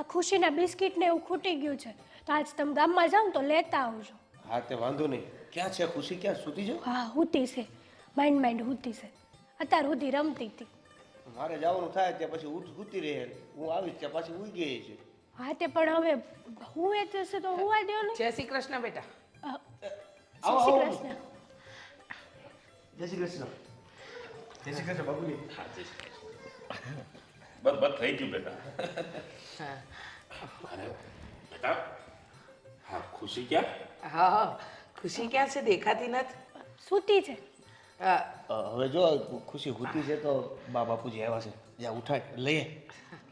આ ખુશીના બિસ્કિટ ને એવું ખૂટી ગયું છે, તો આજ તમે ગામમાં જાઓ ને તો લેતા આવજો. હા તે વાંધો નહીં. ક્યાં છે ખુશી? ક્યાં સૂતી છે? હા, હુતી છે, માઇન્ડ હુતી છે. અત્યાર સુધી રમતી હતી. મારે જવાનું થાય ત્યાં પછી સૂતી રહે. હું આવીશ ત્યાં પાછી ઉઈ ગઈ છે. હા તે પણ હવે હુએ જશે તો હુવા દો ને. જય શ્રી કૃષ્ણ બેટા. જય શ્રી કૃષ્ણ. જય શ્રી કૃષ્ણ. જય શ્રી કૃષ્ણ બાબુજી. બસ બસ થઈ ગયું બેટા. હા અરે બેટા, હા ખુશી ક્યાં? હા હા, ખુશી ક્યાં છે? દેખાતી નથી. સૂતી છે. હા, હવે જો ખુશી સૂતી છે તો બાપુજી આવ્યા છે. જ્યાં ઉઠાડ લઈએ.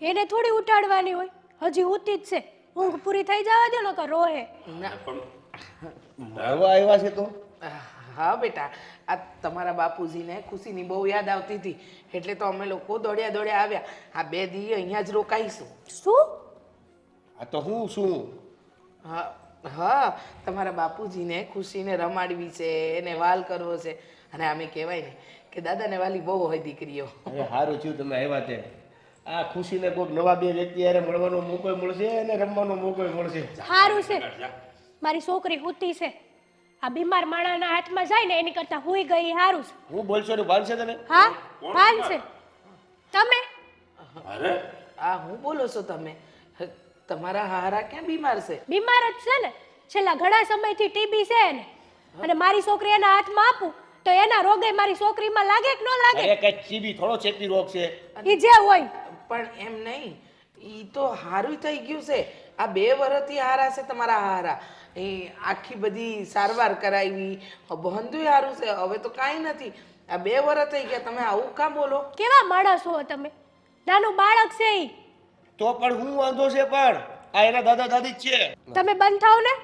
એને થોડી ઉઠાડવાની હોય, હજી હુતી જ છે. ઊંઘ પૂરી થઈ જવા દો ને કે રોહે. ના પણ મળવા આવ્યા છે તો હા બેટા, આ તમારા બાપુજીને ખુશીની બહુ યાદ આવતી હતી એટલે તો અમે લોકો દોડ્યા દોડ્યા આવ્યા. આ 2 દી અહીંયા જ રોકાઈશું. શું? આ તો હું શું? હા હા, તમારા બાપુજીને ખુશીને રમાડવી છે, એને વાલ કરવો છે. અને આમે કહેવાય ને કે દાદાને વાલી બહુ હોય દીકરીઓ. અરે સારું થયું તમે આવ્યા તે. આ ખુશીને કોઈક નવા 2 વ્યક્તિ યારે મળવાનો મોકો મળશે અને રમવાનો મોકો મળશે. સારું છે, મારી છોકરી હુતી છે. આ બીમાર માણાના હાથમાં જાય ને એની કરતા હુઈ ગઈ સારું છે. હું બોલશો ને ભાન છે તને? હા, ભાન છે. તમે અરે આ હું બોલો છો તમે? તમારા હારા ક્યાં બીમાર છે? બીમાર જ છે ને, છેલ્લા ઘણા સમયથી ટીબી છે એને. અને મારી છોકરી એના હાથમાં આપું તો એના રોગે મારી છોકરીમાં લાગે કે ન લાગે? અરે કઈ ટીબી થોડો ચેપી રોગ છે. ઈ જે હોય. પણ એમ નહીં, ઈ તો હારું થઈ ગયું છે. આ 2 વર્ષથી હારા છે તમારા હારા. એ આખી બધી સારવાર કરાવી, બંધુય હારું છે. હવે તો કાંઈ નથી. આ 2 વર્ષ થઈ ગયા, તમે આવું કાં બોલો? કેવા માણસ હો તમે? નાનું બાળક છે ઈ. તો પણ હું વાંધો છે? પણ આ એના દાદા દાદી જ છે. તમે બંધ થાવ ને.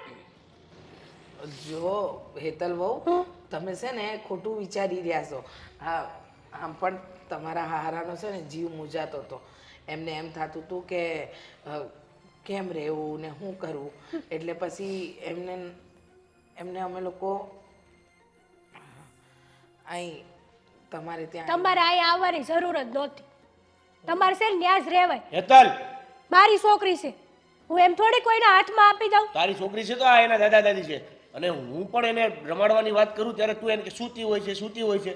જો હેતલ વહુ, તમે છે ને ખોટું વિચારી રહ્યા છો. હા, આમ પણ તમારા હારાનો છે ને જીવ મૂંઝાતો હતો. એમને એમ થતું હતું કે કેમ રહેવું ને શું કરવું. એટલે પછી એમને અમે લોકો અહીં તમારે ત્યાં તમારે અહીંયા આવવાની જરૂર જ નહોતી. તમારે છે ને ન્યા જ રહેવાય. હેતલ, મારી છોકરી છે, હું એમ થોડી કોઈના હાથમાં આપી દઉં. તારી છોકરી છે તો આ એના દાદા દાદી છે. અને હું પણ એને રમાડવાની વાત કરું ત્યારે તું એને કે સૂતી હોય છે, સૂતી હોય છે.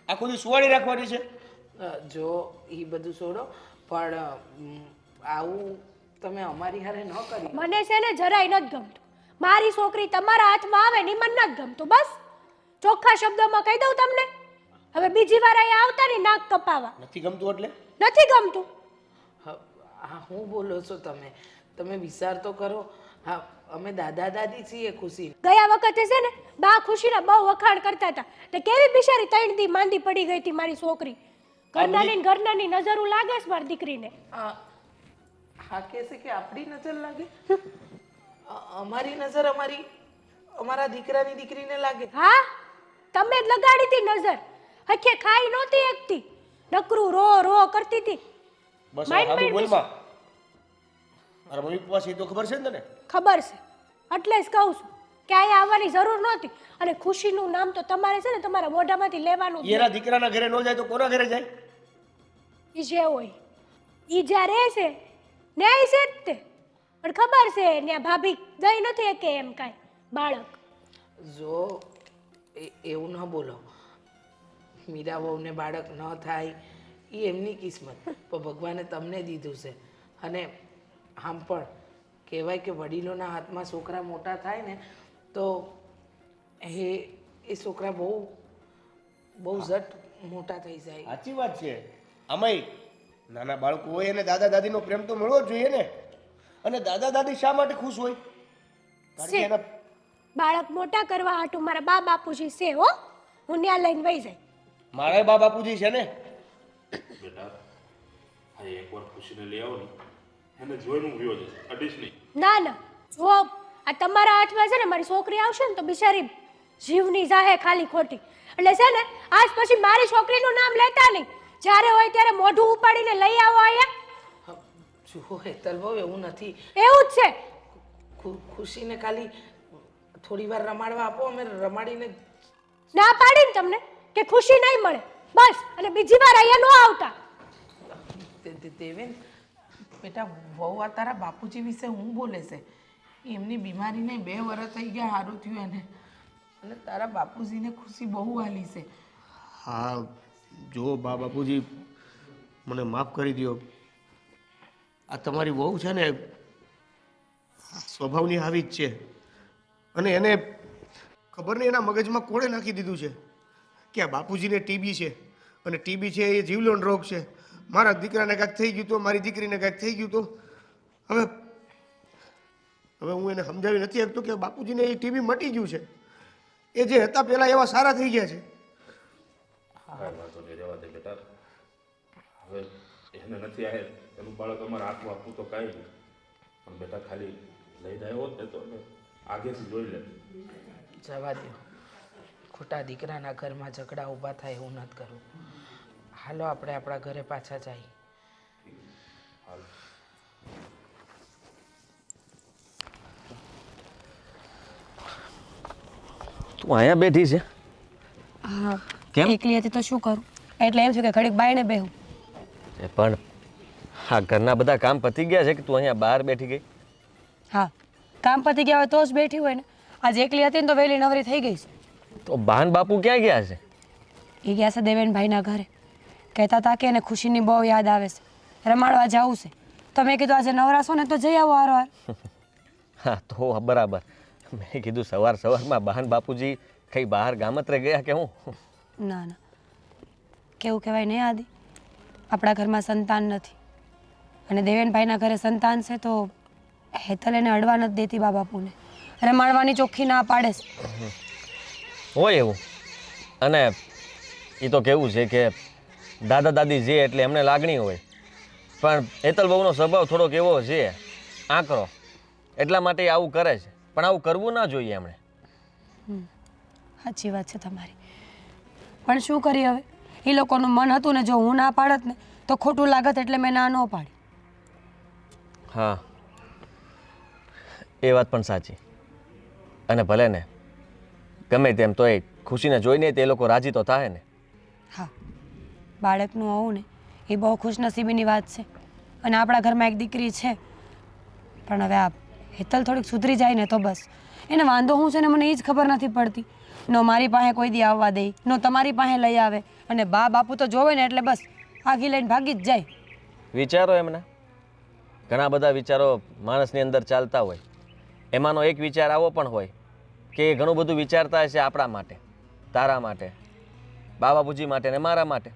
આખો દી સુવાડી રાખવાની છે. જો એ બધું છોડો, પણ આવું તમે અમારી હારે ન કરી. મને છે ને જરાય નથી ગમતું. મારી છોકરી તમારા હાથમાં આવે ને ઈ મને નથી ગમતું. બસ ચોખ્ખા શબ્દોમાં કહી દઉં તમને. હવે બીજી વાર અહીંયા આવતા ને નાક કપાવા. નથી ગમતું એટલે? નથી ગમતું. હા, હું બોલો છો તમે? તમે વિચાર તો કરો. હા, અમે દાદા દાદી છીએ ખુશી. ગયા વખતે છે ને બા ખુશીના બહુ વખાણ કરતા હતા. તે કેવી બિચારી 3 દી માંદી પડી ગઈ હતી મારી છોકરી. ઘરનાની નજરું લાગે છે મારી દીકરીને. હા, કે છે કે આપણી નજર લાગે? અમારી નજર અમારા દીકરાની દીકરીને લાગે? હા, તમે જ લગાડી હતી નજર. હખે ખાઈ નહોતી એકતી, નકરું રો કરતી હતી. બસ માઇન્ડ આબુ માઇન્ડ બોલમાં. મારા મમ્મી પપ્પા છે એ તો ખબર છે ને તને? ખબર છે, એટલે જ કહું છું કે અહીંયા આવવાની જરૂર નહોતી. અને ખુશીનું નામ તો તમારે છે ને તમારા મોઢામાંથી લેવાનું જ એના દીકરાના ઘરે ન જાય તો કોના ઘરે જાય? ઈ જે હોય ઈ જ્યાં રહે છે ન્યાય છે જ તે. પણ ખબર છે ત્યાં ભાભી ગઈ નથી કે એમ કાંઈ બાળક. જો એવું ન બોલો. મીરા વહુને બાળક ન થાય એ એમની કિસ્મત, પણ ભગવાને તમને દીધું છે. અને આમ પણ કહેવાય કે વડીલોના હાથમાં છોકરા મોટા થાય ને તો એ છોકરા બહુ ઝટ મોટા થઈ જાય. સાચી વાત છે. આમાંય નાના બાળકો હોય એને દાદા દાદીનો પ્રેમ તો મળવો જ જોઈએ ને. અને દાદા દાદી શા માટે ખુશ હોય? કારણ કે એના બાળક મોટા કરવા હાટું મારા બા બાપુજી છે હો. હું ત્યાં લઈને વહી જાય. મારા બા બાપુજી છે ને. બેટા, આ એકવાર ખુશીને લઈ આવો ને, એને જોઈને હું વિયો જશે, અડીશ નહીં. ના જો આ તમારા હાથમાં છે ને મારી છોકરી આવશે ને તો બિચારી જીવની જાહે ખાલી ખોટી. એટલે છે ને આજ પછી મારી છોકરીનું નામ લેતા નહીં. જ્યારે હોય ત્યારે મોઢું ઉપાડીને લઈ આવો અહીંયા. જુઓ હેતલ બહુ એવું નથી. એવું જ છે. ખુશીને ખાલી થોડી વાર રમાડવા આપો, અમે રમાડીને. ના પાડીને તમને કે ખુશી નહીં મળે બસ. અને બીજી વાર અહીંયા ન આવતા. દેવેન, બેટા વહુ આ તારા બાપુજી વિશે હું બોલે છે એમની બીમારીને 2 વર્ષ થઈ ગયા સારું થયું એને અને તારા બાપુજીને ખુશી બહુ આલી છે હા જો બાપુજી મને માફ કરી દો. આ તમારી વહુ છે ને સ્વભાવની આવી જ છે અને એને ખબર નહીં એના મગજમાં કોણે નાખી દીધું છે કે આ બાપુજીને ટીબી છે અને ટીબી છે એ જીવલેણ રોગ છે. મારા દીકરાને કાંઈક થઈ ગયું તો મારી દીકરીને કાંઈક થઈ ગયું તો હવે હવે હું એને સમજાવી નથી શકતો કે બાપુજીને એ ટીબી મટી ગયું છે. એ જે હતા પહેલાં એવા સારા થઈ ગયા છે. કાંઈ વાંધો નહીં, રહેવા દે બેટા. હવે એને નથી આવે એનું બાળક અમારે હાથમાં આપવું તો કાંઈ નહીં, પણ બેટા ખાલી લઈને આવ્યો જ ને તો અમે આગેથી જોઈ લે. જવા દો ખોટા દીકરાના ઘરમાં ઝઘડા ઊભા થાય એવું નથી કરવું. હાલો આપણે આપણા ઘરે પાછા જઈએ. હાલ. તું અહીંયા બેઠી છે હા કેમ? એકલી હતી તો શું કરું એટલે એમ છે કે ઘડીક બાયણે બેહું. એ પણ હા ઘરના બધા કામ પતી ગયા છે કે તું અહીંયા બહાર બેઠી ગઈ? હા કામ પતી ગયા હોય તો જ બેઠી હોય ને. આજે એકલી હતી ને તો વહેલી નવરી થઈ ગઈ છે. તો બાન બાપુ ક્યાં ગયા છે? એ ગયા છે દેવેનભાઈના ઘરે. કહેતા હતા કે એને ખુશીની બહુ યાદ આવે છે, રમાડવા જવું છે. તો મેં કીધું આજે નવરાશો ને તો જઈ આવો હારો. હા તો બરાબર. મેં કીધું સવારમાં બહાન બાપુજી કઈ બહાર ગામત્રે ગયા કે હું? ના ના કેવું કહેવાય નહીં આદિ, આપણા ઘરમાં સંતાન નથી અને દેવેનભાઈના ઘરે સંતાન છે તો હેતલ એને અડવા નથી દેતી બા બાપુને. રમાડવાની ચોખ્ખી ના પાડે છે. હોય એવું. અને એ તો કેવું છે કે દાદા દાદી જે એટલે એમને લાગણી હોય, પણ હેતલ બહુનો સ્વભાવ થોડોક એવો છે આકરો, એટલા માટે એ આવું કરે છે. પણ આવું કરવું ના જોઈએ એમણે. સાચી વાત છે તમારી, પણ શું કરી હવે? એ લોકોનું મન હતું ને, જો હું ના પાડત ને તો ખોટું લાગત એટલે મેં ના ન પાડી. હા એ વાત પણ સાચી. અને ભલે ને ગમે તેમ તો એ ખુશીને જોઈને તે લોકો રાજી તો થાય ને. હા બાળકનું આવું ને એ બહુ ખુશનસીબીની વાત છે. અને આપણા ઘરમાં એક દીકરી છે, પણ હવે આ હેતલ થોડીક સુધરી જાય ને તો બસ. એને વાંધો શું છે ને મને એ જ ખબર નથી પડતી. નો મારી પાસે કોઈ દી આવવા દે, નો તમારી પાસે લઈ આવે, અને બા બાપુ તો જોવે ને એટલે બસ આગી લઈને ભાગી જ જાય. વિચારો એમના ઘણા બધા વિચારો માણસની અંદર ચાલતા હોય. એમાંનો એક વિચાર આવો પણ હોય કે એ ઘણું બધું વિચારતા હશે આપણા માટે, તારા માટે, બા બાપુજી માટે ને મારા માટે.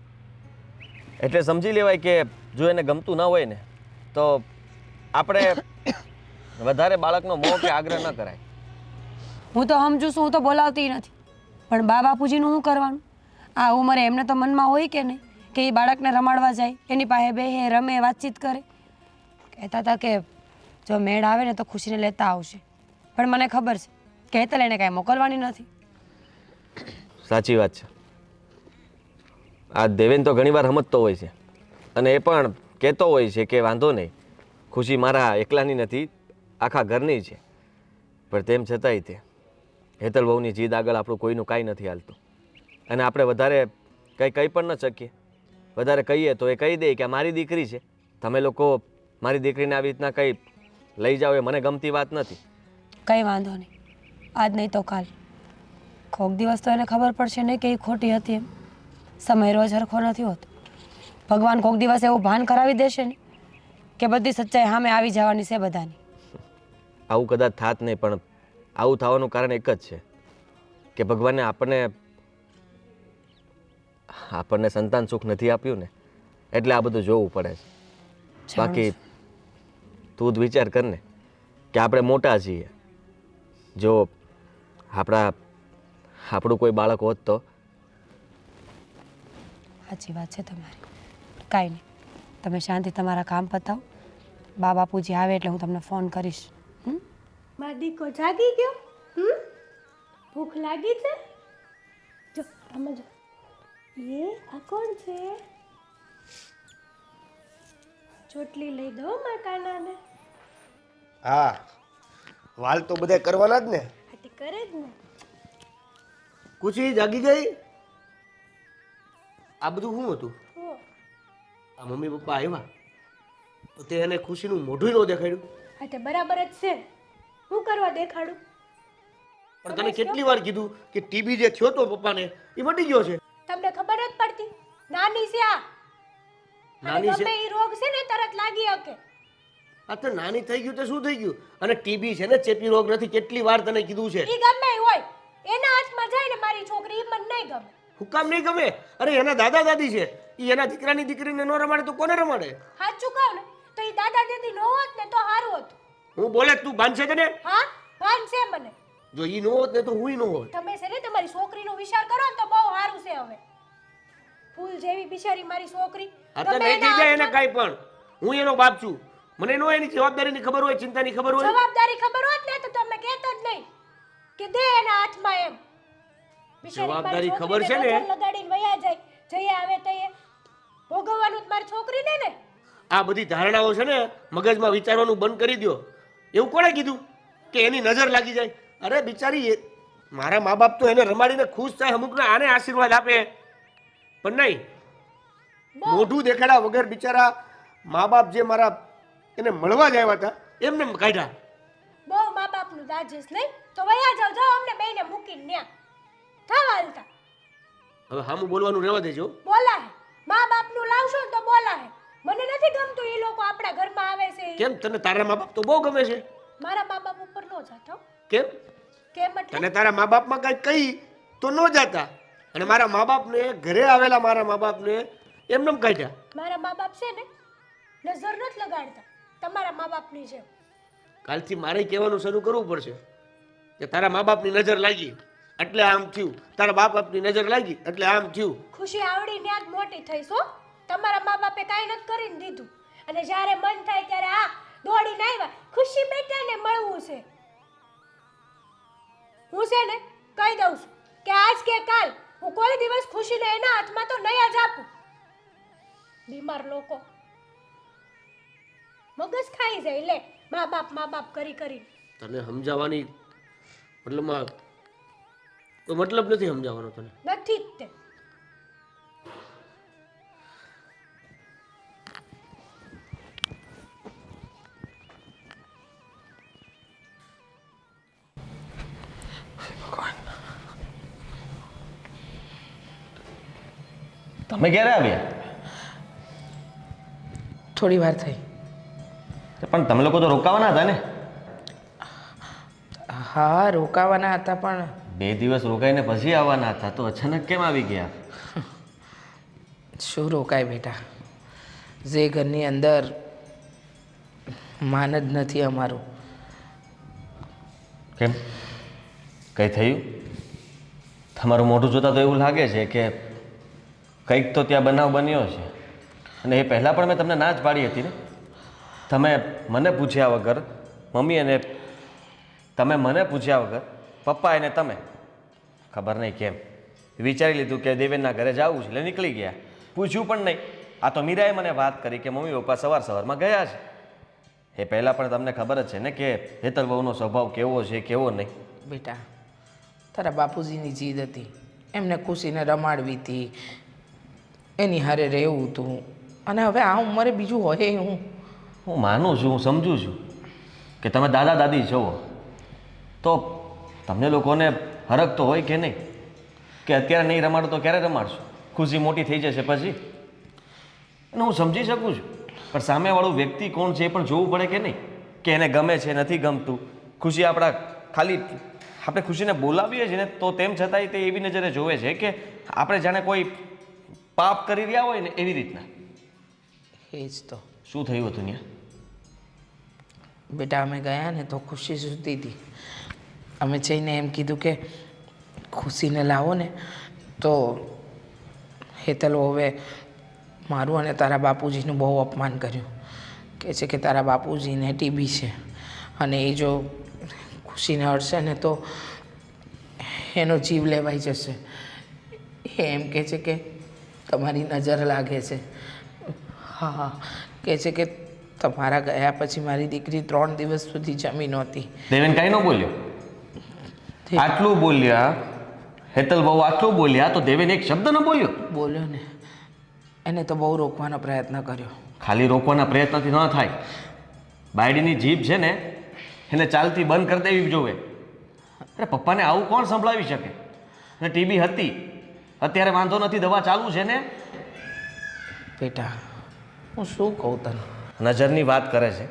એટલે સમજી લેવાય કે જો એને ગમતું ન હોય ને તો આપણે વધારે બાળકનો મોહ કે આગ્રહ ન કરાય. હું તો સમજુ છું, હું તો બોલાવતી નથી, પણ બા બાપુજીનું શું કરવાનું? આ ઉંમરે એમને તો મનમાં હોય કે નહીં કે એ બાળકને રમાડવા જાય, એની પાસે બેહે, રમે, વાતચીત કરે. કહેતા હતા કે જો મેળ આવે ને તો ખુશીને લેતા આવશે, પણ મને ખબર છે કે હેતલ એને કાંઈ મોકલવાની નથી. સાચી વાત છે. આ દેવેન તો ઘણીવાર સમજતો હોય છે અને એ પણ કહેતો હોય છે કે વાંધો નહીં, ખુશી મારા એકલાની નથી, આખા ઘરની છે. પણ તેમ છતાંય તે હેતલ બહુની જીદ આગળ આપણું કોઈનું કાંઈ નથી હાલતું. અને આપણે વધારે કહી પણ ન શકીએ. વધારે કહીએ તો એ કહી દે કે આ મારી દીકરી છે, તમે લોકો મારી દીકરીને આવી રીતના કંઈ લઈ જાઓ એ મને ગમતી વાત નથી. કંઈ વાંધો નહીં, આજ નહીં તો કાલ. કોક દિવસ તો એને ખબર પડશે નહીં કે એ ખોટી હતી એમ. સમય રોજ હરખો નથી હોતો. ભગવાન કોક દિવસ એવું ભાન કરાવી દેશે ને કે બધી સચ્ચાઈ સામે આવી જવાની છે બધાની. આવું કદાચ થાત નહીં, પણ આવું થવાનું કારણ એક જ છે કે ભગવાને આપણને સંતાન સુખ નથી આપ્યું ને, એટલે આ બધું જોવું પડે છે. બાકી તું જ વિચાર કર ને કે આપણે મોટા છીએ, જો આપણું કોઈ બાળક હોત તો. સાચી વાત છે તમારી. કાંઈ નહીં, તમે શાંતિ તમારા કામ પતાવો. બા બાપુજી આવે એટલે હું તમને ફોન કરીશ. મારો દીકો જાગી ગયો? ભૂખ લાગી છે? જો આમાં જો, એ આ કોણ છે? ચોટલી લઈ દો મારા કાનાને. હા વાલ તો બધા કરવાના જ ને. આટી કરે જ ને. ખુશી જાગી ગઈ? આ બધું શું હતું? આ મમ્મી પપ્પા આવ્યા? તો તે એને ખુશીનું મોઢું ન દેખાડ્યું. હા તે બરાબર જ છે. હું કરવા દેખાડું? પણ તને કેટલી વાર કીધું કે ટીબી જે થયો તો પપ્પાને એ મટી ગયો છે. તમને ખબર જ પડતી? નાની છે આ. અને નાની છે? ગમે ઈ રોગ છે ને તરત લાગી શકે. આ તો નાની થઈ ગયું તો શું થઈ ગયું? અને ટીબી છે ને ચેપી રોગ નથી. કેટલી વાર તને કીધું છે. ઈ ગમે ઈ હોય, એના હાથમાં જાય ને મારી છોકરી, ઈ મને નહીં ગમે. હું કામ નહીં ગમે? અરે એના દાદા દાદી છે, એ એના દીકરાની દીકરીને ન રમાડે તો કોને રમાડે? સાચું કહું ને તો ઈ દાદા દાદી નો હોત ને તો સારું હતું. હું બોલે તું બાંધશે તને? હા ભાન છે મને. જો ઈ ન હોત ને તો હુંય ન હોત. તમે છે ને તમારી છોકરીનો વિચાર કરો ને તો બહુ સારું છે. હવે ફૂલ જેવી બિચારી મારી છોકરી. આ તો ગમે નહીં થઈ એના જાય એને હાથમાં- કાંઈ પણ. હું એનો બાપ છું. મને નો એની જવાબદારીની ખબર હોય, ચિંતાની ખબર હોય. જવાબદારી ખબર હોત ને તો તમે કહેતા જ નહીં કે દે એના હાથમાં એમ. બિચારી મારી જવાબદારી ખબર છે છોકરીને ને? નજર લગાડીને વયા જાય, જઈએ આવે તઈએ ભોગવવાનું જ મારી છોકરીને ને. આ બધી ધારણાઓ છે ને મગજમાં વિચારવાનું બંધ કરી દો. એવું કોણે કીધું કે એની નજર લાગી જાય? અરે બિચારી મારા મા બાપ તો એને રમાડીને ખુશ થાય, અમુકને આને આશીર્વાદ આપે, પણ નહીં. મોઢું દેખાડા વગર બિચારા મા બાપ જે મારા એને મળવા જ આવ્યા હતા એમને કાઢ્યા. બહુ મા બાપનું દાજીસ નહીં તો વયા જાવ, જાઓ અમને બેયને મૂકીને ન્યા થવા હાલતા. હવે હામું બોલવાનું રહેવા દેજો. બોલાય મા બાપનું લાવશો ને તો બોલાય. મને નથી ગમતું એ લોકો આપણા ઘરમાં આવે છે ઈ. કેમ તને તારા મા બાપ તો બહુ ગમે છે? મારા મા બાપ ઉપર નો જાતો. કેમ? કેમ એટલે? તને તારા મા બાપમાં કઈ કહી તો ન જાતા, અને મારા મા બાપને ઘરે આવેલા મારા મા બાપને એમને કાઢ્યા. મારા મા બાપ છે ને નજર નથી લગાડતા તમારા મા બાપની જેમ. કાલથી મારે કહેવાનું શરૂ કરવું પડશે કે તારા મા બાપની નજર લાગી એટલે આમ થયું, તારા મા બાપની નજર લાગી એટલે આમ થયું. ખુશી આવડી ન્યા જ મોટી થઈશ હો. તમારા મા બાપે કાંઈ નથી કરીને દીધું, અને જ્યારે મન થાય ત્યારે આ દોડીને આવ્યા ખુશી બેટાને મળવું છે. હું છે ને કહી દઉં છું કે આજ કે કાલ હું કોઈ દિવસ ખુશીને એના હાથમાં તો નહીં જ આપું. બીમાર લોકો મગજ ખાઈ જાય લે મા બાપ કરી કરી. તને સમજાવવાની મતલબમાં કોઈ મતલબ નથી સમજાવવાનો તને. નથી જ તે. તમે ક્યારે આવ્યા? થોડી વાર થઈ. પણ તમે લોકો તો રોકાવાના હતા ને? હા રોકાવાના હતા, પણ 2 દિવસ રોકાઈને પછી આવવાના હતા, તો અચાનક કેમ આવી ગયા? શું રોકાય બેટા, જે ઘરની અંદર માન જ નથી અમારું. કેમ, કંઈ થયું? તમારું મોઢું જોતાં તો એવું લાગે છે કે કંઈક તો ત્યાં બનાવ બન્યો છે, અને એ પહેલાં પણ મેં તમને ના જ પાડી હતી ને. તમે મને પૂછ્યા વગર, મમ્મી અને તમે મને પૂછ્યા વગર, પપ્પા અને તમે ખબર નહીં કેમ વિચારી લીધું કે દેવેનના ઘરે જવું છે એટલે નીકળી ગયા. પૂછ્યું પણ નહીં. આ તો મીરાએ મને વાત કરી કે મમ્મી પપ્પા સવારમાં ગયા છે. એ પહેલાં પણ તમને ખબર જ છે ને કે હેતલ બહુનો સ્વભાવ કેવો છે કેવો નહીં. બેટા તારા બાપુજીની જીદ હતી, એમને ખુશીને રમાડવી હતી, એની હારે રહેવું હતું, અને હવે આ ઉંમરે બીજું હોય હું માનું છું, હું સમજુ છું કે તમે દાદા દાદી છો, તો તમને લોકોને હરખ તો હોય કે નહીં કે અત્યારે નહીં રમાડો તો ક્યારે રમાડશો? ખુશી મોટી થઈ જશે પછી. અને હું સમજી શકું છું, પણ સામેવાળું વ્યક્તિ કોણ છે એ પણ જોવું પડે કે નહીં, કે એને ગમે છે નથી ગમતું. ખુશી ખાલી આપણે ખુશીને બોલાવીએ છીએ ને તો તેમ છતાંય તે એવી નજરે જોવે છે કે આપણે જાણે કોઈ પાપ કરી રહ્યા હોય ને એવી રીતના. એ જ તો. શું થયું હતું ત્યાં? બેટા અમે ગયા ને તો ખુશી સૂતી હતી. અમે જઈને એમ કીધું કે ખુશીને લાવો ને, તો હેતલો હવે મારું અને તારા બાપુજીનું બહુ અપમાન કર્યું. કહે છે કે તારા બાપુજીને ટીબી છે, અને એ જો ખુશીને અડશે ને તો એનો જીવ લેવાઈ જશે. એ એમ કહે છે કે તમારી નજર લાગે છે. હા, કહે છે કે તમારા ગયા પછી મારી દીકરી 3 દિવસ સુધી જમી નહોતી. દેવેન કાંઈ ન બોલ્યો? આટલું બોલ્યા હેતલ બહુ, આટલું બોલ્યા તો દેવેન એક શબ્દ ન બોલ્યો? બોલ્યો ને, એને તો બહુ રોકવાનો પ્રયત્ન કર્યો, ખાલી રોકવાના પ્રયત્નથી ન થાય. બાયડીની જીભ છે ને એને ચાલતી બંધ કરી દેવી જોવે. અરે પપ્પાને આવું કોણ સંભળાવી શકે? ને ટીબી હતી, અત્યારે વાંધો નથી, દવા ચાલુ છે ને. બેટા હું શું કહું તને? નજરની વાત કરે છે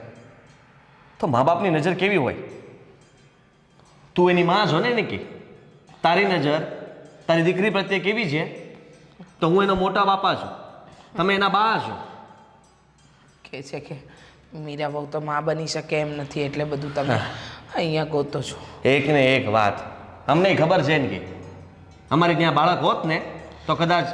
તો મા બાપની નજર કેવી હોય? તું એની માં છો ને એને કે તારી નજર તારી દીકરી પ્રત્યે કેવી છે? તો હું એનો મોટા બાપા છું, તમે એના બા છો. કહે છે કે મીરા બહુ તો માં બની શકે એમ નથી, એટલે બધું તમે અહીંયા ગોતો છો. એક ને એક વાત અમને ખબર છે ને કે અમારે ત્યાં બાળક હોત ને તો કદાચ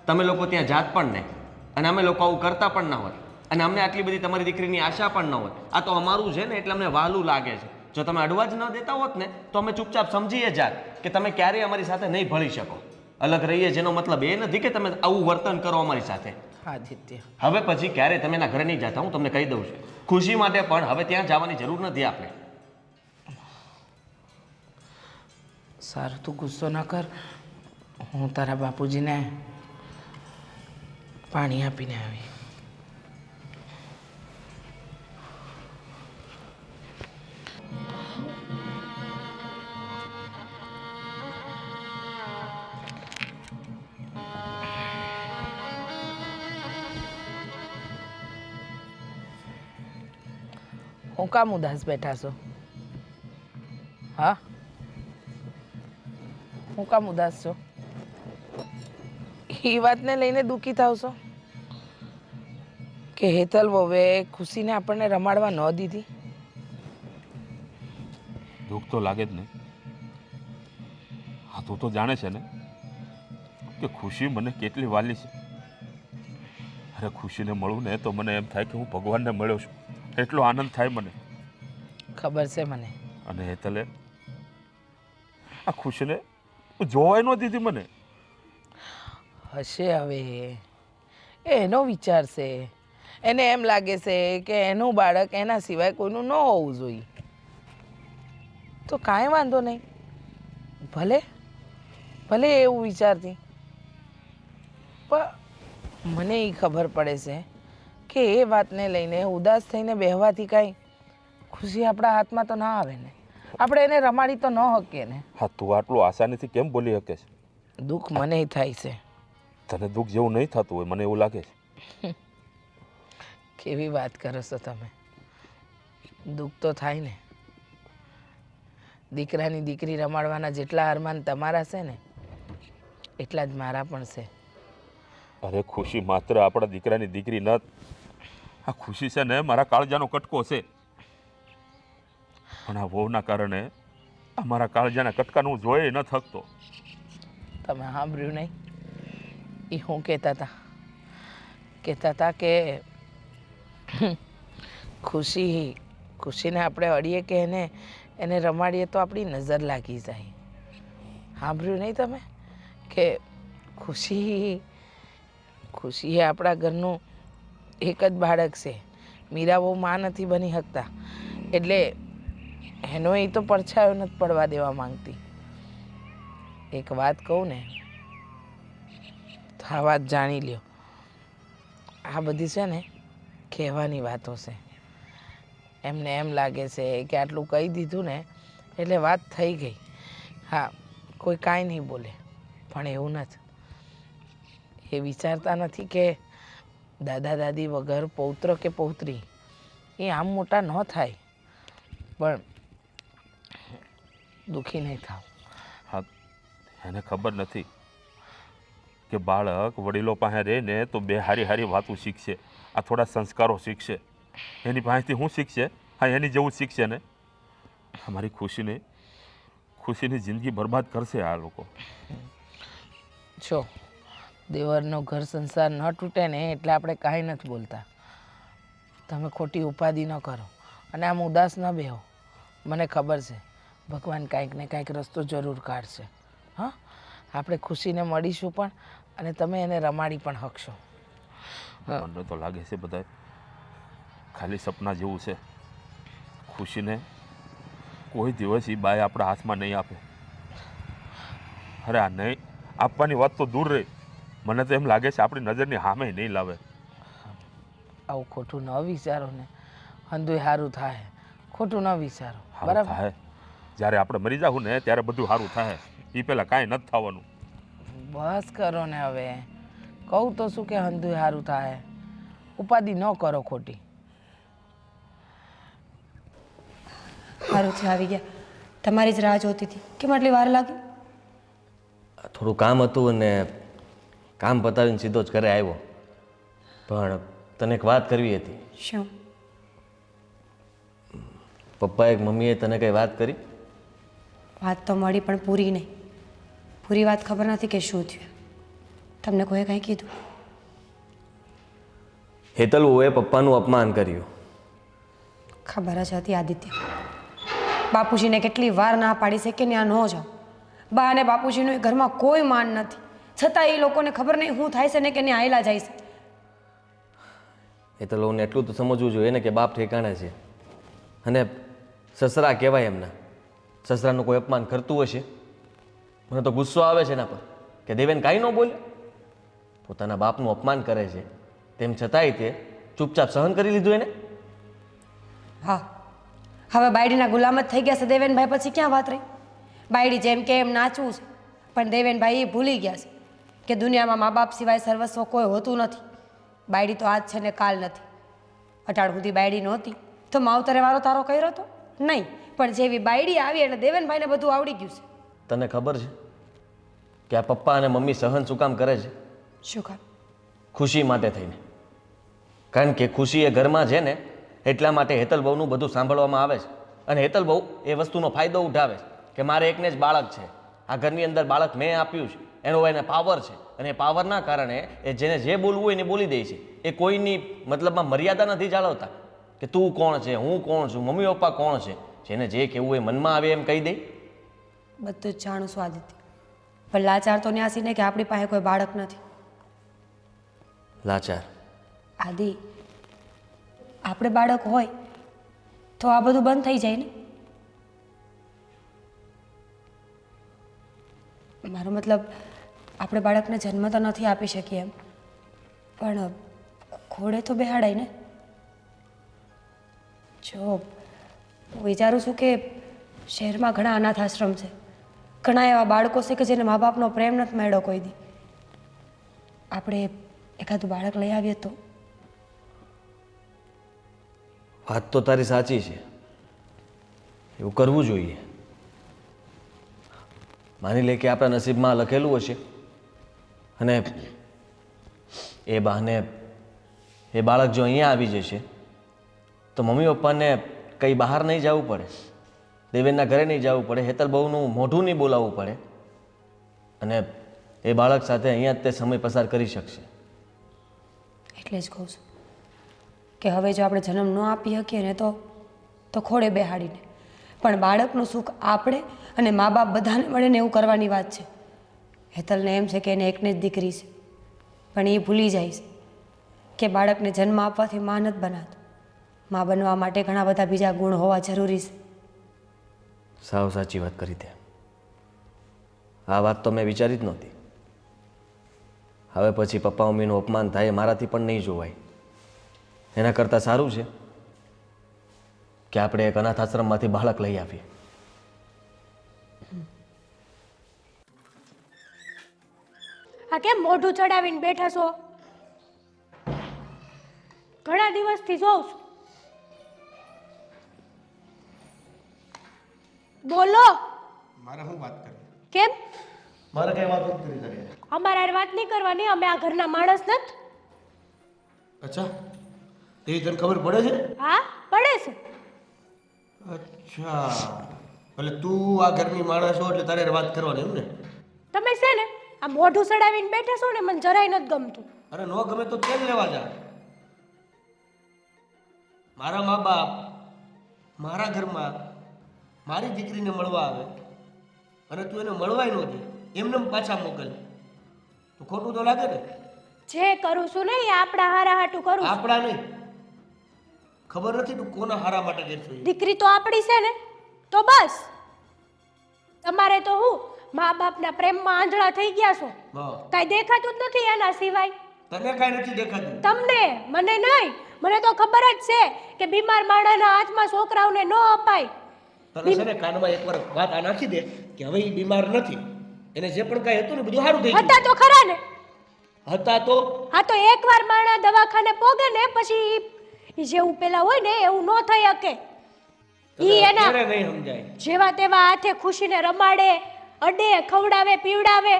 તમે લોકો ત્યાં જાત પણ નહીં, અને અમે લોકો આવું કરતા પણ ના હોય, અને અમને આટલી બધી તમારી દીકરીની આશા પણ ન હોય. આ તો અમારું છે ને એટલે અમને વહાલું લાગે છે. જો તમે અડવા જ ન દેતા હોત ને તો અમે ચૂપચાપ સમજીએ જાત કે તમે ક્યારેય અમારી સાથે નહીં ભળી શકો. અલગ રહીએ જેનો મતલબ એ નથી કે તમે આવું વર્તન કરો અમારી સાથે. આદિત્ય હવે પછી ક્યારે તમે એના ઘરે નહીં જતા, હું તમને કહી દઉં છું. ખુશી માટે પણ હવે ત્યાં જવાની જરૂર નથી આપણે. સારું તું ગુસ્સો ન કર, હું તારા બાપુજીને પાણી આપીને આવી. હું કામ ઉદાસ બેઠા છો? હા હું કામ ઉદાસ છો? એ વાતને લઈને દુઃખી થાવ છો કે હેતલ વહુએ ખુશીને આપણને રમાડવા ન દીધી? દુઃખ તો લાગે જ નહીં. હા તું તો જાણે છે ને કે ખુશી મને કેટલી વાલી છે. અરે ખુશીને મળું ને તો મને એમ થાય કે હું ભગવાનને મળ્યો છું, એટલો આનંદ થાય મને. ખબર છે મને. અને હેતલે આ ખુશીને જોવાય ન દીધી મને. હશે હવે એનો વિચાર છે, એને એમ લાગે છે કે એનું બાળક એના સિવાય કોઈનું ન હોવું જોઈએ. તો કાંઈ વાંધો નહીં, ભલે ભલે એવું વિચારતી, પણ મને એ ખબર પડે છે કે એ વાતને લઈને ઉદાસ થઈને બેહવાથી કાંઈ ખુશી આપણા હાથમાં તો ના આવે ને. આપણે એને રમાડી તો ન શકીએ ને. હા તું આટલું આસાનીથી કેમ બોલી શકે છે? દુઃખ મને થાય છે. તને દુઃખ જેવું નહીં થતું હોય મને એવું લાગે છે. કેવી વાત કરો છો તમે? દુઃખ તો થાય ને. દીકરાની દીકરી રમાડવાના જેટલા અરમાન તમારા છે ને એટલા જ મારા પણ છે. અરે ખુશી માત્ર આપણા દીકરાની દીકરી ન, આ ખુશી છે ને મારા કાળજાનો કટકો છે. પણ આ વહુના કારણે અમારા કાળજાના કટકાનું હું જોઈ ન થકતો. તમે સાંભળ્યું નહીં? એ હું કહેતા હતા કે ખુશીને આપણે અડીએ કે એને રમાડીએ તો આપણી નજર લાગી જાય. સાંભળ્યું નહીં તમે? કે ખુશી એ આપણા ઘરનું એક જ બાળક છે. મીરા બહુ માં નથી બની શકતા, એટલે એનો એ તો પડછાયો નથી પડવા દેવા માંગતી. એક વાત કહું ને તો આ વાત જાણી લ્યો, આ બધી છે ને કહેવાની વાતો છે. એમને એમ લાગે છે કે આટલું કહી દીધું ને એટલે વાત થઈ ગઈ. હા કોઈ કાંઈ નહીં બોલે, પણ એવું નથી. એ વિચારતા નથી કે દાદા દાદી વગર પૌત્ર કે પૌત્રી એ આમ મોટા ન થાય. પણ દુઃખી નહીં થાવ. હા એને ખબર નથી કે બાળક વડીલો પાસે રહે ને તો બે હારી હારી વાતો શીખશે, આ થોડા સંસ્કારો શીખશે. એની પાસેથી શું શીખશે? હા એની જેવું શીખશે ને. અમારી ખુશીની જિંદગી બરબાદ કરશે આ લોકો. જો દેવરનો ઘર સંસાર ન તૂટે ને એટલે આપણે કાંઈ નથી બોલતા. તમે ખોટી ઉપાધિ ન કરો અને આમ ઉદાસ ન બેહો. મને ખબર છે ભગવાન કાંઈક ને કાંઈક રસ્તો જરૂર કાઢશે. હા આપણે ખુશીને મળીશું પણ, અને તમે એને રમાડી પણ શકશો. મને તો લાગે છે બધા ખાલી સપના જેવું છે. ખુશીને કોઈ દિવસ એ બાય આપણા હાથમાં નહીં આપે. અરે આ નહીં આપવાની વાત તો દૂર રહી, મને તો એમ લાગે છે આપણી નજરની સામે નહીં લાવે. આવું ખોટું ન વિચારો ને, હંધુય સારું થાય. ખોટું ન વિચારો, સારું બરાબર? થાય. જ્યારે આપણે મરી જાવું ને ત્યારે બધું સારું થાય. એ પહેલાં કાંઈ નથી થવાનું. બસ કરો ને હવે. કહું તો શું કે હંધુય સારું થાય. ઉપાધિ ન કરો ખોટી. સારું છે આવી ગયા. તમારી જ રાહ જોતી હતી. કેમ આટલી વાર લાગી? થોડું કામ હતું અને કામ પતાવીને સીધો જ ઘરે આવ્યો. પણ તને એક વાત કરવી હતી. શું? પપ્પાએ મમ્મીએ તને કંઈ વાત કરી? વાત તો મળી પણ પૂરી નહીં. પૂરી વાત ખબર નથી કે શું થયું. તમને કોઈએ કંઈ કીધું? હેતલવુએ પપ્પાનું અપમાન કર્યું. ખબર જ હતી આદિત્ય. બાપુજીને કેટલી વાર ના પાડી છે કે ત્યાં ન જાઓ. બા અને બાપુજીનું એ ઘરમાં કોઈ માન નથી, છતાં એ લોકોને ખબર નહીં શું થાય છે ને કે ત્યાં આયલા જાય છે. હેતલવુને એટલું તો સમજવું જોઈએ ને કે બાપ ઠેકાણે છે અને સસરા કહેવાય એમના. સસરાનું કોઈ અપમાન કરતું હશે? મને તો ગુસ્સો આવે છે એના પર કે દેવેન કાંઈ ન બોલે. પોતાના બાપનું અપમાન કરે છે તેમ છતાંય તે ચૂપચાપ સહન કરી લીધું એને. હા, હવે બાયડીના ગુલામ જ થઈ ગયા છે દેવેનભાઈ. પછી ક્યાં વાત રહી? બાયડી જેમ કે એમ નાચવું છે, પણ દેવેનભાઈ એ ભૂલી ગયા છે કે દુનિયામાં મા બાપ સિવાય સર્વસ્વ કોઈ હોતું નથી. બાયડી તો આજ છે ને કાલ નથી. અટાળ સુધી બાયડી નહોતી તો માવતરે વારો તારો કર્યો હતો નહીં, પણ જેવી બાયડી આવી એટલે દેવેનભાઈને બધું આવડી ગયું છે. તને ખબર છે કે આ પપ્પા અને મમ્મી સહન શું કામ કરે છે? શું કામ? ખુશી માટે થઈને. કારણ કે ખુશી એ ઘરમાં છે ને એટલા માટે હેતલ બહુનું બધું સાંભળવામાં આવે છે અને હેતલ બહુ એ વસ્તુનો ફાયદો ઉઠાવે છે કે મારે એકને જ બાળક છે, આ ઘરની અંદર બાળક મેં આપ્યું છે, એનો એને પાવર છે અને એ પાવરના કારણે એ જેને જે બોલવું હોય એને બોલી દે છે. એ કોઈની મતલબમાં મર્યાદા નથી જાળવતા કે તું કોણ છે, હું કોણ છું, મમ્મી પપ્પા કોણ છે. જેને જે કહેવું એ મનમાં આવે એમ કહી દે. બધું જ જાણું છું આદિત્ય, પણ લાચાર તો ન્યાસી ને કે આપણી પાસે કોઈ બાળક નથી. લાચાર? આદિ, આપણે બાળક હોય તો આ બધું બંધ થઈ જાય ને. મારો મતલબ આપણે બાળકને જન્મ તો નથી આપી શકીએ એમ, પણ ઘોડે તો બેહાડાય ને. જો હું વિચારું છું કે શહેરમાં ઘણા અનાથ આશ્રમ છે, ઘણા એવા બાળકો છે કે જેને મા બાપનો પ્રેમ નથી મળ્યો કોઈ દી. આપણે એકાદું બાળક લઈ આવીએ તો. વાત તો તારી સાચી છે, એવું કરવું જોઈએ. માની લે કે આપણા નસીબમાં લખેલું હશે અને એ બહાને એ બાળક જો અહીંયા આવી જશે તો મમ્મી પપ્પાને કંઈ બહાર નહીં જવું પડે, દેવેનના ઘરે નહીં જવું પડે, હેતલ બહુનું મોઢું નહીં બોલાવવું પડે અને એ બાળક સાથે અહીંયા જ તે સમય પસાર કરી શકશે. એટલે જ કહું છું કે હવે જો આપણે જન્મ ન આપી શકીએ ને તો ખોડે બેહાડીને, પણ બાળકનું સુખ આપણે અને મા બાપ બધાને મળે ને એવું કરવાની વાત છે. હેતલને એમ છે કે એને એકને જ દીકરી છે, પણ એ ભૂલી જાય છે કે બાળકને જન્મ આપવાથી મા નથી બનાતું. મા બનવા માટે ઘણા બધા બીજા ગુણ હોવા જરૂરી છે. સાવ સાચી વાત કરી તે. આ વાત તો મેં વિચારી જ નહોતી. હવે પછી પપ્પા મમ્મીનું અપમાન થાય એ મારાથી પણ નહીં જોવાય. એના કરતાં સારું છે કે આપણે એક અનાથ આશ્રમમાંથી બાળક લઈ આવીએ. આ કેમ મોઢું ચડાવીને બેઠા છો? ઘણા દિવસથી જોઉં છું. બોલો. મારે શું વાત કરવી? કેમ? મારે કઈ વાત નથી કરી તારી. અમારે હારે વાત નહીં કરવાની, અમે આ ઘરના માણસ નથી. અચ્છા, એ તને ખબર પડે છે? હા, પડે છે. અચ્છા, એટલે તું આ ઘરની માણસ છો એટલે તારે વાત કરવાની એમ ને? તમે છે ને આ મોઢું ચડાવીને બેઠા છો ને, મને જરાય નથી ગમતું. અરે નો ગમે તો કેમ લેવા જા? મારા મા બાપ મારા ઘરમાં મારી દીકરીને મળવા આવે અને તું એને મળવાય ન દે, એમને પાછા મોકલ, તો ખોટું તો લાગે ને? જે કરું છું ને એ આપણા હારા હાટું કરું છું. આપણા નહીં, ખબર નથી તું કોના હારા માટે કરશો? દીકરી તો આપણી છે ને, તો બસ. તમારે તો હું મા બાપના પ્રેમમાં આંધળા થઈ ગયા છો. હા, કાંઈ દેખાતું જ નથી એના સિવાય. તને કાંઈ નથી દેખાતું? તમને, મને નહીં. મને તો ખબર જ છે કે બીમાર માણસના હાથમાં છોકરાઓને ન અપાય. તને છે ને કાનમાં એકવાર વાત આ નાખી દે કે હવે એ બીમાર નથી, એને જે પણ કાંઈ હતું ને બધું સારું થઈ હતા તો ખરા ને. ગયું હતા તો હા તો એકવાર માણસ દવાખાને પોગે ને પછી ઈ જેવું પેલા હોય ને એવું ન થઈ શકે. ઈ એના ક્યારે નહીં સમજાય. જેવા તેવા હાથે ખુશીને રમાડે, અડે, ખવડાવે, પીવડાવે.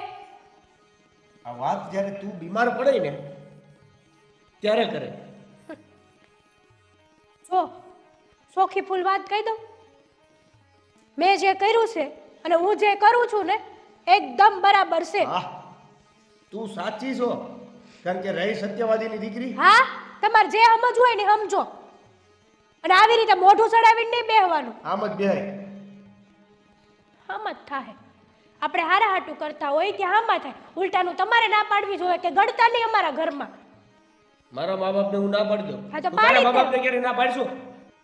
આ વાત જ્યારે તું બીમાર પડે ને ત્યારે કરે. જો સોખી ફૂલ વાત કહી દઉં, મેં જે કર્યું છે અને હું જે કરું છું ને એકદમ બરાબર છે. હા તું સાચી છો, કારણ કે રહી સત્યવાદીની દીકરી. હા, તમારે જે સમજવું હોય ને સમજો, અને આવી રીતે મોઢું ચડાવીને નહીં બેહવાનું. આમ જ બેહાય. આમ જ થાય. આપણે હારા હાટું કરતા હોય ત્યાં આમાં થાય. ઉલટાનું તમારે ના પાડવી જોઈએ કે ગળતા નહીં અમારા ઘરમાં. મારા મા બાપને હું ના પાડી દઉં. હા તો તું તારા પાડી મા દે. બાપને ક્યારે ના પાડશો?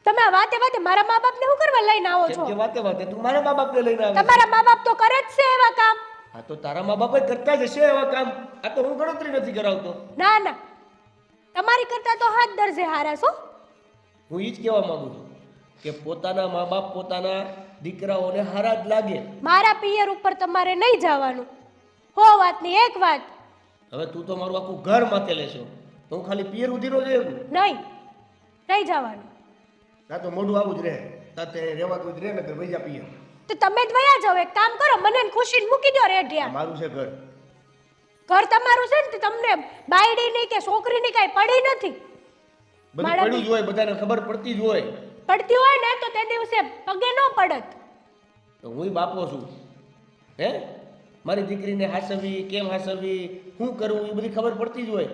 તમે આ વાતે વાતે મારા મા બાપને શું કરવા લઈને આવો છો? કેમ કે વાતે વાતે તું મારા મા બાપને લઈને આવે છે? તમારા મા બાપ તો કરે જ છે એવા કામ. હા તો તારા મા બાપ કરતા જ હશે એવા કામ. આ તો હું ગણતરી નથી કરાવતો. ના ના, તમારી કરતા તો હાથ દરજે હારા છો. હું ઈ જ કહેવા માંગુ છું કે પોતાના મા બાપ પોતાના દીકરાઓને હારા જ લાગે. મારા પિયર ઉપર તમારે નહીં જવાનું. હો વાતની એક વાત. હવે તું તો મારું આખું ઘર માથે લેશો તો હું ખાલી પિયર ઉધીનો જ નહીં જવાનું. ના તો મોઢું આવું જ રહે. તાતે રહેવાતું જ રહે ને ભાઈ જા પિયર. તો તમે જ વયા જાઓ. એક કામ કરો, મને ને ખુશીને મૂકી દો રેઢિયા. મારું છે ઘર. ઘર તમારું છે ને, તો તમને બાયડીની કે છોકરીની કાંઈ પડી નથી. બધું મારા પડ્યું જ હોય, બધાને ખબર પડતી જ હોય. પડતી હોય ને તો તે દિવસે પગે ન પડત. તો હુંય બાપો છું. હે મારી દીકરીને હાસવી કેમ હાસવી શું કરવું એ બધી ખબર પડતી જ હોય.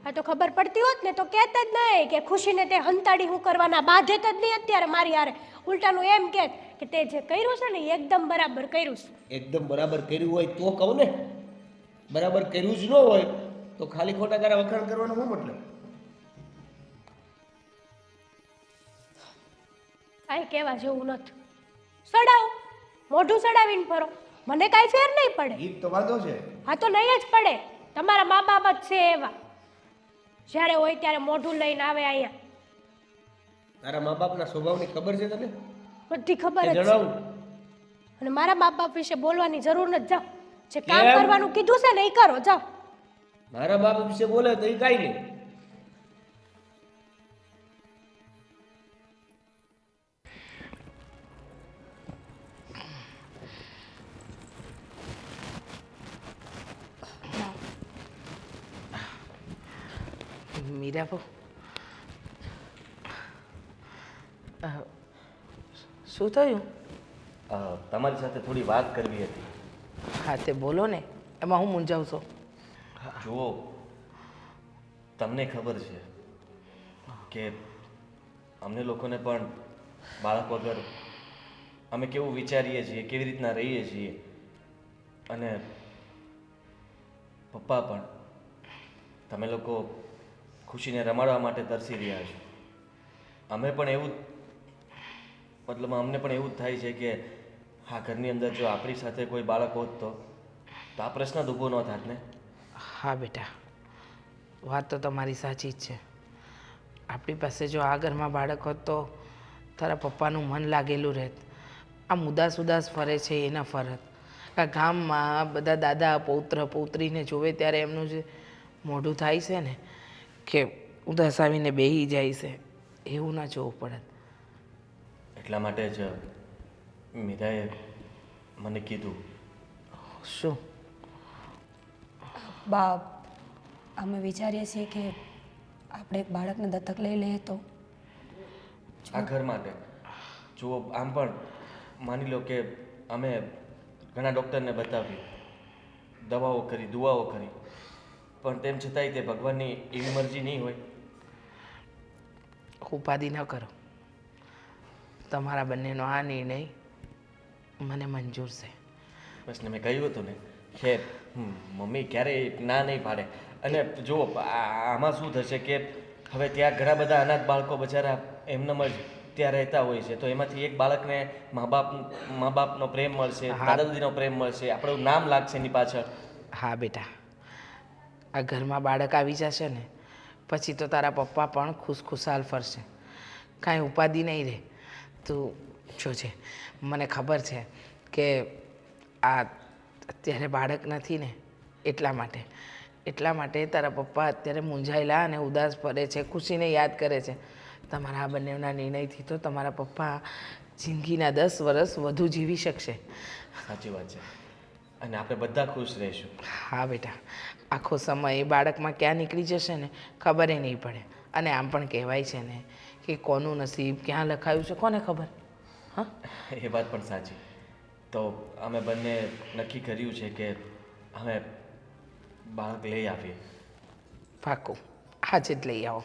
હા તો ખબર પડતી હોત ને તો કહેત જ નહીં કે ખુશીને તે હંતાડી હું કરવાના બાધે જ નહીં અત્યારે મારી હારે. ઉલટાનું એમ કે તે જે કર્યું છે ને એ એકદમ બરાબર કર્યું છે. એકદમ બરાબર કર્યું હોય તો કહું ને. બરાબર કર્યું જ ન હોય તો ખાલી ખોટા ગારા વખાણ કરવાનો શું મતલબ? કાંઈ કહેવા જેવું નથી. સડાવો, મોઢું સડાવીને ફરો, મને કાંઈ ફેર નહીં પડે. ઈ તો વાંધો છે. હા તો નહીં જ પડે. તમારા મા બાપ જ છે એવા, જ્યારે હોય ત્યારે મોઢું લઈને આવે અહીંયા. તારા મા બાપના સ્વભાવની ખબર છે તને? બધી ખબર તે જ છે. જણાવું. અને મારા મા બાપ વિશે બોલવાની જરૂર નથી. જાઓ, જે કામ કેમ? કરવાનું કીધું છે ને એ કરો. જાઓ. મારા બાપ વિશે બોલે તો એ કાંઈ નહીં. મીરાબો, શું થયું? તમારી સાથે થોડી વાત કરવી હતી. હા તે બોલો ને, એમાં હું મૂંઝાવ છો? જુઓ, તમને ખબર છે કે અમને લોકોને પણ બાળક વગર અમે કેવું વિચારીએ છીએ, કેવી રીતના રહીએ છીએ, અને પપ્પા પણ તમે લોકો ખુશીને રમાડવા માટે તરસી રહ્યા છો. અમે પણ એવું મતલબ અમને પણ એવું જ થાય છે કે હા, ઘરની અંદર જો આપણી સાથે કોઈ બાળક હોત તો આ પ્રશ્ન જ ઊભો ન થાત ને. હા બેટા, વાત તો તમારી સાચી જ છે. આપણી પાસે જો આ ઘરમાં બાળક હોત તો તારા પપ્પાનું મન લાગેલું રહેત. આમ ઉદાસ ઉદાસ ફરે છે એના ફરત. આ ગામમાં બધા દાદા પૌત્ર પૌત્રીને જોવે ત્યારે એમનું જે મોઢું થાય છે ને કે ઉદાસ આવીને બેહી જાય છે, એવું ના જોવું પડે. એટલા માટે જ મીરાએ મને કીધું. શું? બા, અમે વિચારીએ છીએ કે આપણે એક બાળકને દત્તક લઈ લઈએ તો. આ ઘર માટે જુઓ, આમ પણ માની લો કે અમે ઘણા ડૉક્ટરને બતાવ્યું, દવાઓ કરી, દુઆઓ કરી, પણ તેમ છતાંય તે ભગવાનની એવી મરજી નહીં હોય. ઉપાધિ ન કરો. તમારા બંનેનો આ નિર્ણય મને મંજૂર છે. બસ ને મેં કહ્યું હતું ને કે મમ્મી ક્યારેય ના નહીં પાડે. અને જુઓ, આમાં શું થશે કે હવે ત્યાં ઘણા બધા અનાથ બાળકો બચારા એમનેમ જ ત્યાં રહેતા હોય છે, તો એમાંથી એક બાળકને મા બાપનો પ્રેમ મળશે, દાદા દાદીનો પ્રેમ મળશે, આપણું નામ લાગશે એની પાછળ. હા બેટા, આ ઘરમાં બાળક આવી જશે ને પછી તો તારા પપ્પા પણ ખુશખુશાલ ફરશે, કાંઈ ઉપાધિ નહીં રહે. તું જોજે, મને ખબર છે કે આ અત્યારે બાળક નથી ને એટલા માટે તારા પપ્પા અત્યારે મૂંઝાયેલા અને ઉદાસ ફરે છે, ખુશીને યાદ કરે છે. તમારા આ બંનેના નિર્ણયથી તો તમારા પપ્પા જિંદગીના 10 વર્ષ વધુ જીવી શકશે. સાચી વાત છે, અને આપણે બધા ખુશ રહીશું. હા બેટા, આખો સમય એ બાળકમાં ક્યાં નીકળી જશે ને ખબર નહીં પડે. અને આમ પણ કહેવાય છે ને કે કોનું નસીબ ક્યાં લખાયું છે કોને ખબર. હા, એ વાત પણ સાચી. તો અમે બંને નક્કી કર્યું છે કે અમે બાળક લઈ આવીએ. પાકું, આજે જ લઈ આવો.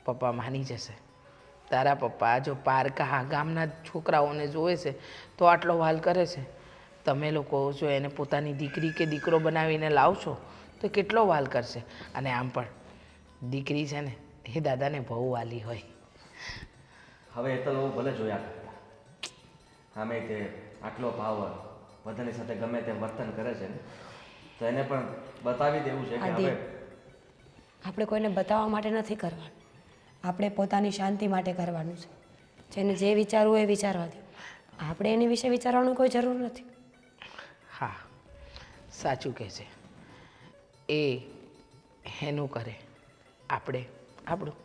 પપ્પા માની જશે. તારા પપ્પા જો પારકા ગામના છોકરાઓને જોવે છે તો આટલો વાલ કરે છે. તમે લોકો જો એને પોતાની દીકરી કે દીકરો બનાવીને લાવશો તો કેટલો વાલ કરશે. અને આમ પણ દીકરી છે ને એ દાદાને બહુ વાલી હોય. હવે એ તો ભલે જોયા કરતા, આમે તે આટલો ભાવ બધાની સાથે ગમે તેમ વર્તન કરે છે ને, તો એને પણ બતાવી દેવું છે કે આદિ, હવે આપણે કોઈને બતાવવા માટે નથી કરવાનું, આપણે પોતાની શાંતિ માટે કરવાનું છે. જેને જે વિચારવું એ વિચારવા દો, આપણે એની વિશે વિચારવાનું કોઈ જરૂર નથી. હા, સાચું કહે છે. એ એનું કરે, આપણે આપણું.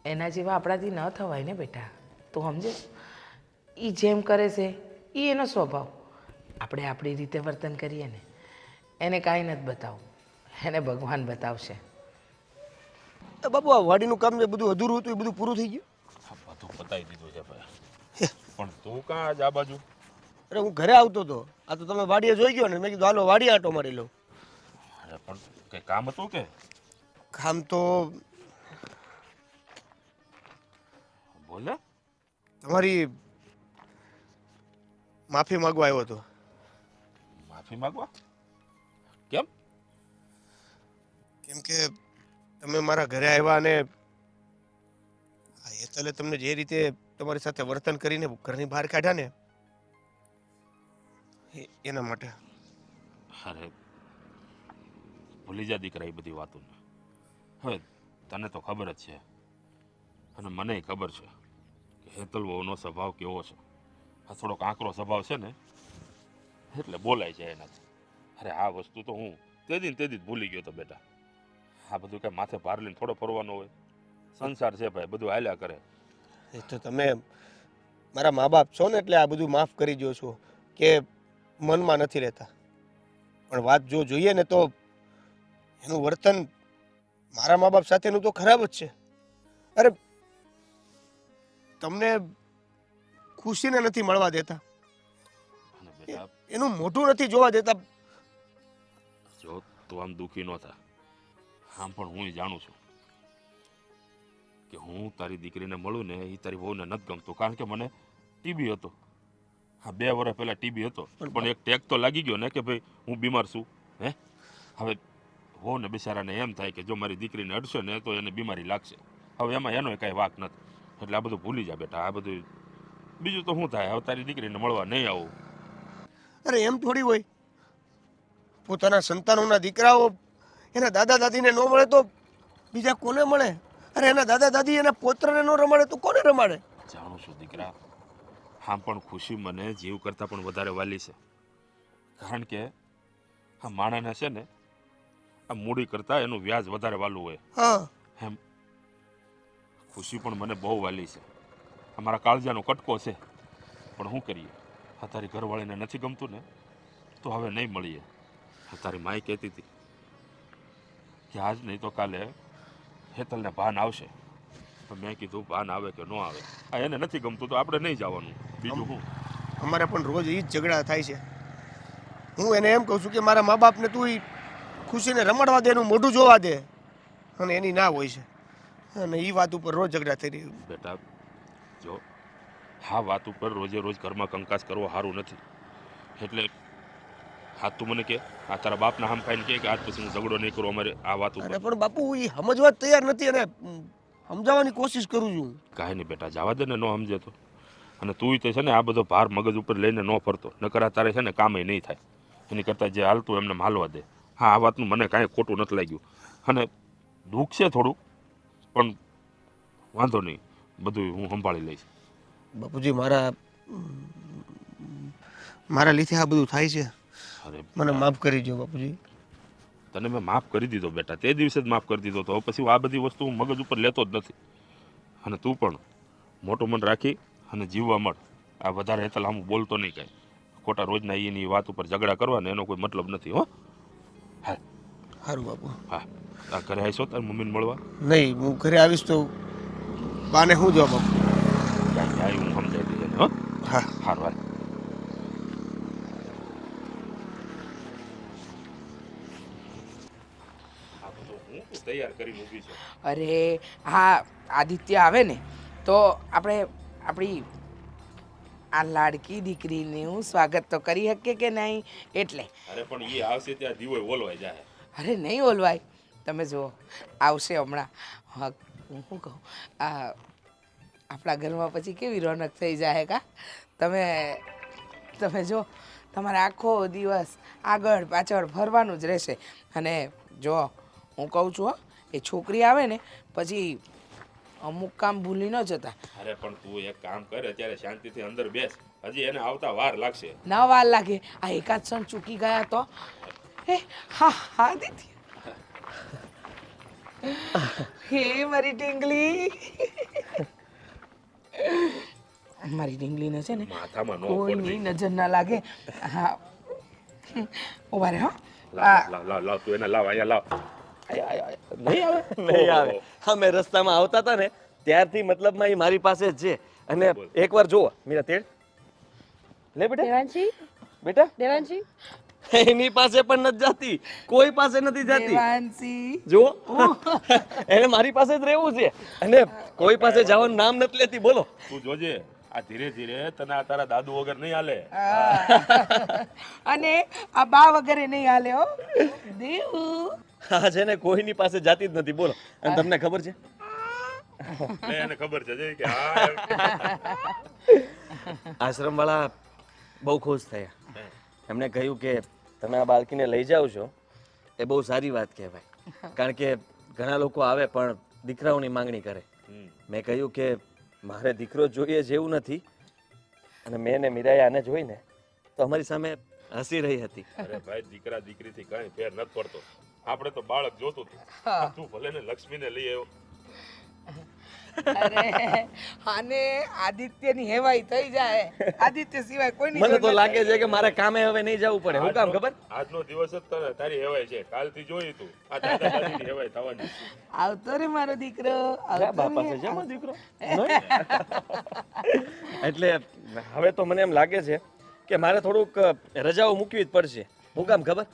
એના જેવા આપણાથી ન થવાય ને બેટા, તું સમજે. એ જેમ કરે છે એ એનો સ્વભાવ. આપણે આપણી રીતે વર્તન કરીએ ને, એને કાંઈ નથી બતાવવું, એને ભગવાન બતાવશે. બાપુ આ વાડીનું કામ જે બધું અધૂરું હતું એ બધું પૂરું થઈ ગયું? બધું પતાવી દીધું છે ભાઈ. પણ તું કાં આજ આ બાજુ? અરે હું ઘરે આવતો હતો, આ તો તમે વાડીએ જોઈ ગયો ને, મેં કીધું હાલો વાડીએ આટો મારી લઉં. અરે પણ કંઈ કામ હતું કે? કામ તો બોલે. તમારી માફી માંગવા આવ્યો હતો. માફી માંગવા? કેમ? કેમ કે તમે મારા ઘરે આવ્યા અને હેતલે તમને જે રીતે તમારી સાથે વર્તન કરીને ઘરની બહાર કાઢ્યા ને એના માટે. અરે ભૂલી જા દીકરા એ બધી વાતો. હવે તને તો ખબર જ છે અને મને ખબર છે કે હેતલ વહુનો સ્વભાવ કેવો છે. આ થોડોક આંકરો સ્વભાવ છે ને એટલે બોલાય છે એનાથી. અરે આ વસ્તુ તો હું તે જ ભૂલી ગયો તો બેટા. આ બધું કાંઈ માથે ભાર લઈને થોડો ફરવાનો હોય? સંસાર છે ભાઈ, બધું હાલ્યા કરે. એ તો તમે મારા મા બાપ છો ને એટલે આ બધું માફ કરી દો છો કે મનમાં નથી રહેતા. પણ વાત જો જોઈએ ને તો એનું વર્તન મારા મા બાપ સાથેનું તો ખરાબ જ છે. અરે તમને ખુશીને નથી મળવા દેતા, અને બેટા એનું મોઢું નથી જોવા દેતા. જો તું આમ દુઃખી ન થા. આમ પણ હું જાણું છું કે હું તારી દીકરીને મળું ને એ તારી વહુને નથી ગમતું, કારણ કે મને ટીબી હતો. હા, 2 વર્ષ પહેલાં ટીબી હતો, પણ એક ટેક તો લાગી ગયો ને કે ભાઈ હું બીમાર છું. હે, હવે હો ને બિચારાને એમ થાય કે જો મારી દીકરીને અડશે ને તો એને બીમારી લાગશે. હવે એમાં એનો કાંઈ વાક નથી. એટલે આ બધું ભૂલી જા બેટા. આ બધું બીજું તો શું થાય, હવે તારી દીકરીને મળવા નહીં આવું. અરે એમ થોડી હોય, પોતાના સંતાનોના દીકરાઓ એના દાદા દાદીને ન મળે તો બીજા કોને મળે? અરે એના દાદા દાદી એના પોત્રને ન રમાડે તો કોને રમાડે? જાણું છું દીકરા, આમ પણ ખુશી મને જીવ કરતાં પણ વધારે વાલી છે. કારણ કે આ માણસને છે ને આ મૂડી કરતાં એનું વ્યાજ વધારે વાલું હોય. હા, એમ ખુશી પણ મને બહુ વાલી છે. અમારા કાળજાનો કટકો છે. પણ શું કરીએ, આ તારી ઘરવાળીને નથી ગમતું ને તો હવે નહીં મળીએ. તારી માઈ કહેતી હતી કે આજ નહીં તો કાલે હેતલને ભાન આવશે. તો મેં કીધું ભાન આવે કે ન આવે, આ એને નથી ગમતું તો આપણે નહીં જવાનું. બીજું શું? અમારે પણ રોજ એ જ ઝઘડા થાય છે. હું એને એમ કહું છું કે મારા મા બાપને તું ઈ ખુશીને રમાડવા દે, એનું મોઢું જોવા દે, અને એની ના હોય છે. અને એ વાત ઉપર રોજ ઝઘડા થઈ રહી. બેટા જો હા, વાત ઉપર રોજે રોજ ઘરમાં કંકાસ કરવો સારું નથી. એટલે હા, તું મને કે આ તારા બાપના હામ ખાઈને કે આજ પછી હું ઝઘડો નહીં કરું અમારે આ વાત ઉપર. અરે પણ બાપુ એ સમજવા તૈયાર નથી, અને સમજાવવાની કોશિશ કરું છું. કાંઈ નહીં બેટા, જવા દે ને, ન સમજે તો. અને તું તો છે ને આ બધો ભાર મગજ ઉપર લઈને ન ફરતો, નકર આ તારે છે ને કામે નહીં થાય. એની કરતાં જે હાલતું એમને હાલવા દે. હા, આ વાતનું મને કાંઈ ખોટું નથી લાગ્યું અને દુઃખ છે થોડું, પણ વાંધો નહીં, બધું હું સંભાળી લઈશ. બાપુજી મારા લીધે આ બધું થાય છે. અરે મને માફ કરી દો બાપુજી. તને મેં માફ કરી દીધો બેટા, તે દિવસે જ માફ કરી દીધો. તો હવે પછી આ બધી વસ્તુ હું મગજ ઉપર લેતો જ નથી. અને તું પણ મોટું મન રાખી અને જીવવા મળ. આ વધારે હેતલ આમ બોલતો નહીં કાંઈ. ખોટા રોજના એની વાત ઉપર ઝઘડા કરવા ને એનો કોઈ મતલબ નથી. હો હા સારું બાપુ. હા, આ ઘરે આવીશો તાર મમ્મીને મળવા? નહીં, હું ઘરે આવીશ તો બાને શું જવાબ આપું? ક્યાંય આવી હું સમજાવી દઈએ. હો હા સારું હાલ. આ બધું હું તૈયાર કરીને ઊભી છે. અરે હા, આદિત્ય આવે ને તો આપણે આપણી આ લાડકી દીકરીનું સ્વાગત તો કરી શકીએ કે નહીં એટલે. અરે પણ એ આવશે ત્યાં દીવો ઓલવાઈ જાય. અરે નહીં ઓલવાય, તમે જુઓ આવશે હમણાં. હા, હું શું કહું, આ આપણા ઘરમાં પછી કેવી રોનક થઈ જાય કા. તમે જો તમારે આખો દિવસ આગળ પાછળ ફરવાનું જ રહેશે. અને જો હું કહું છું હો, એ છોકરી આવે ને પછી અમુક કામ ભૂલી ન જતા. અરે પણ તું એક કામ કર, અત્યારે શાંતિથી અંદર બેસ. હજી એને આવતા વાર લાગશે. ના વાર લાગે, આ એકાદ ક્ષણ ચૂકી ગયા તો. હા હા દીદી, હે મારી ઢીંગલી, મારી ઢીંગલીને છે ને માથામાં નો કોઈની નજર ના લાગે. હા ઉભા રહે. હો લાવ તું એને લાવ, અહીંયા લાવ. નહીં આવે નહીં આવે. હા, મેં રસ્તામાં આવતા હતા ને ત્યારથી મતલબમાં એ મારી પાસે જ છે. અને એકવાર જુઓ મીરા, તેડ લે બેટા. દેવાંશી, બેટા દેવાંશી, એની પાસે પણ નથી જાતી, કોઈ પાસે નથી જાતી. દેવાંશી, જુઓ, એને મારી પાસે જ રહેવું છે અને કોઈ પાસે જવાનું નામ નથી લેતી. બોલો. તું જોજે, આ ધીરે ધીરે તને આ તારા દાદુ વગર નહીં હાલે. અને આ બા વગેરે નહીં હાલે. હો દેવું હા છે ને, કોઈની પાસે જાતી જ નથી. બોલો. અને તમને ખબર છે, એને ખબર છે કે હા આશ્રમ વાળા બહુ ખુશ થયા. એમણે કહ્યું કે તમે આ બાળકીને લઈ જાઓ છો એ બહુ સારી વાત કહેવાય. કારણ કે ઘણા લોકો આવે પણ દીકરાઓની માંગણી કરે. મેં કહ્યું કે મારે દીકરો જોઈએ જેવું નથી. અને મેં ને મીરાએ આને જોઈને તો અમારી સામે હસી રહી હતી. અરે ભાઈ, દીકરા દીકરીથી કઈ ફેર નથી પડતો. આપણે તો બાળક જોતું હતું. તું ભલે ને લક્ષ્મીને લઈ આવ્યો. અરે આને આદિત્યની હેવાઈ થઈ જાય. આદિત્ય સિવાય કોઈની મને તો જરૂર લાગે છે કે મારે કામે હવે નહીં જવું પડે. હું કામ ખબર? આજનો દિવસ જ તને તારી હેવાય છે. કાલથી જોઈ તું આ દાદા દાદીની હેવાય થવાની. આવતો રે મારો દીકરો, આવતો બાપા રે. છે જેમ દીકરો. એટલે હવે તો મને એમ લાગે છે કે મારે થોડુંક રજાઓ મૂકવી જ પડશે. હું કામ ખબર?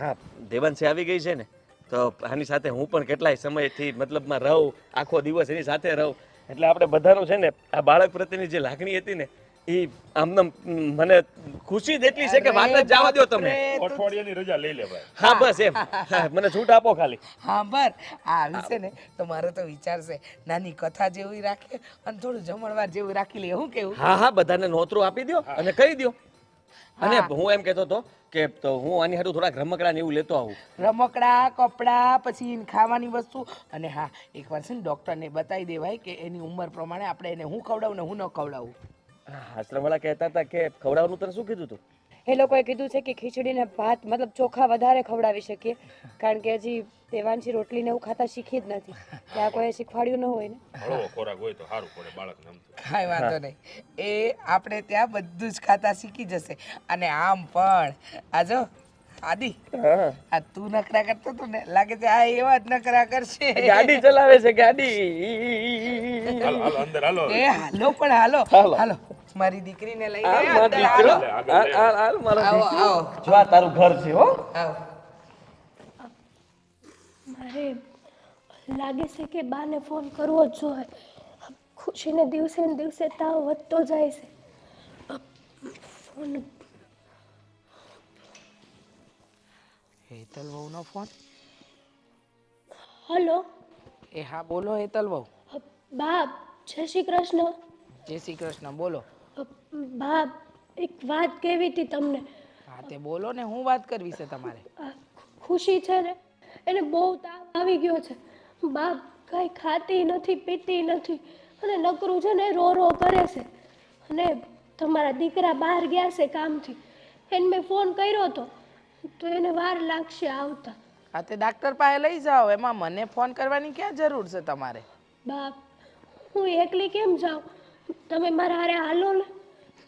હા, દેવાંશી આવી ગઈ છે ને તો આની સાથે હું પણ કેટલાય સમયથી મતલબમાં રહું, આખો દિવસ એની સાથે રહું. એટલે આપણે બધાનું છે ને આ બાળક પ્રત્યેની જે લાગણી હતી ને એ આમ મને ખુશી જ એટલી છે કે વાત જ જવા દો તમે. અઠવાડિયાની રજા લઈ લે ભાઈ. હા બસ એમ. હા, મને છૂટ આપો ખાલી. હા બર આ આવી છે ને તો મારો તો વિચાર છે નાની કથા જેવી રાખે અને થોડું જમણવાર જેવું રાખી લે. હું કેવું? હા હા, બધાને નોતરું આપી દો અને કહી દો. અને હું એમ કહેતો હતો કે તો હું આની હાટું થોડાક રમકડા ને એવું લેતો આવું. રમકડા, કપડાં, પછી ખાવાની વસ્તુ. અને હા, એકવાર છે ને ડૉક્ટરને બતાવી દેવાય કે એની ઉંમર પ્રમાણે આપણે એને હું ખવડાવું ને હું ન ખવડાવું. આશ્રમવાળા કહેતા હતા કે ખવડાવવાનું તને શું કીધું તું? એ લોકોએ કીધું છે કે ખીચડી ને ભાત મતલબ ચોખા વધારે ખવડાવી શકીએ. કારણ કે હજી દેવાંશી રોટલી ને એવું ખાતા શીખી જ નથી. ત્યાં કોઈ શીખવાડ્યું ન હોય ને. હળવો ખોરાક હોય તો સારું પડે બાળકને. આમ તો કાંઈ વાંધો નહીં, એ આપણે ત્યાં બધું જ ખાતા શીખી જશે. અને આમ પણ આ જો આદિ, આ તું નખરા કરતો હતો ને, લાગે છે આ એવા જ નખરા કરશે. ગાડી ચલાવે છે ગાડી. હાલો હાલો અંદર હાલો. એ હાલો પણ હાલો હાલો મારી દીકરીને લઈને અંદર હાલો. આવો આવો જો આ તારું ઘર છે. હો આવો. મારે લાગે છે કે બાને ફોન કરવો જ જોઈએ. ખુશીને દિવસે ને દિવસે તાવ વધતો જાય છે. ફોન. હેતલ વહુનો ફોન. હલો. એ હા બોલો હેતલ વહુ. બા, જય શ્રી કૃષ્ણ. જય શ્રી કૃષ્ણ. બોલો. બા, એક વાત કહેવી હતી તમને. હા તે બોલો ને, હું વાત કરવી છે તમારે? આ ખુશી છે ને એને બહુ તાવ આવી ગયો છે. બાપ કાંઈ ખાતી નથી પીતી નથી અને નકરું છે ને રો રો કરે છે. અને તમારા દીકરા બહાર ગયા છે કામથી, એને મેં ફોન કર્યો હતો તો એને વાર લાગશે આવતા. હા તે ડાક્ટર પાસે લઈ જાઓ, એમાં મને ફોન કરવાની ક્યાં જરૂર છે તમારે? બાપ હું એકલી કેમ જાઉં? તમે મારા હારે હાલો ને.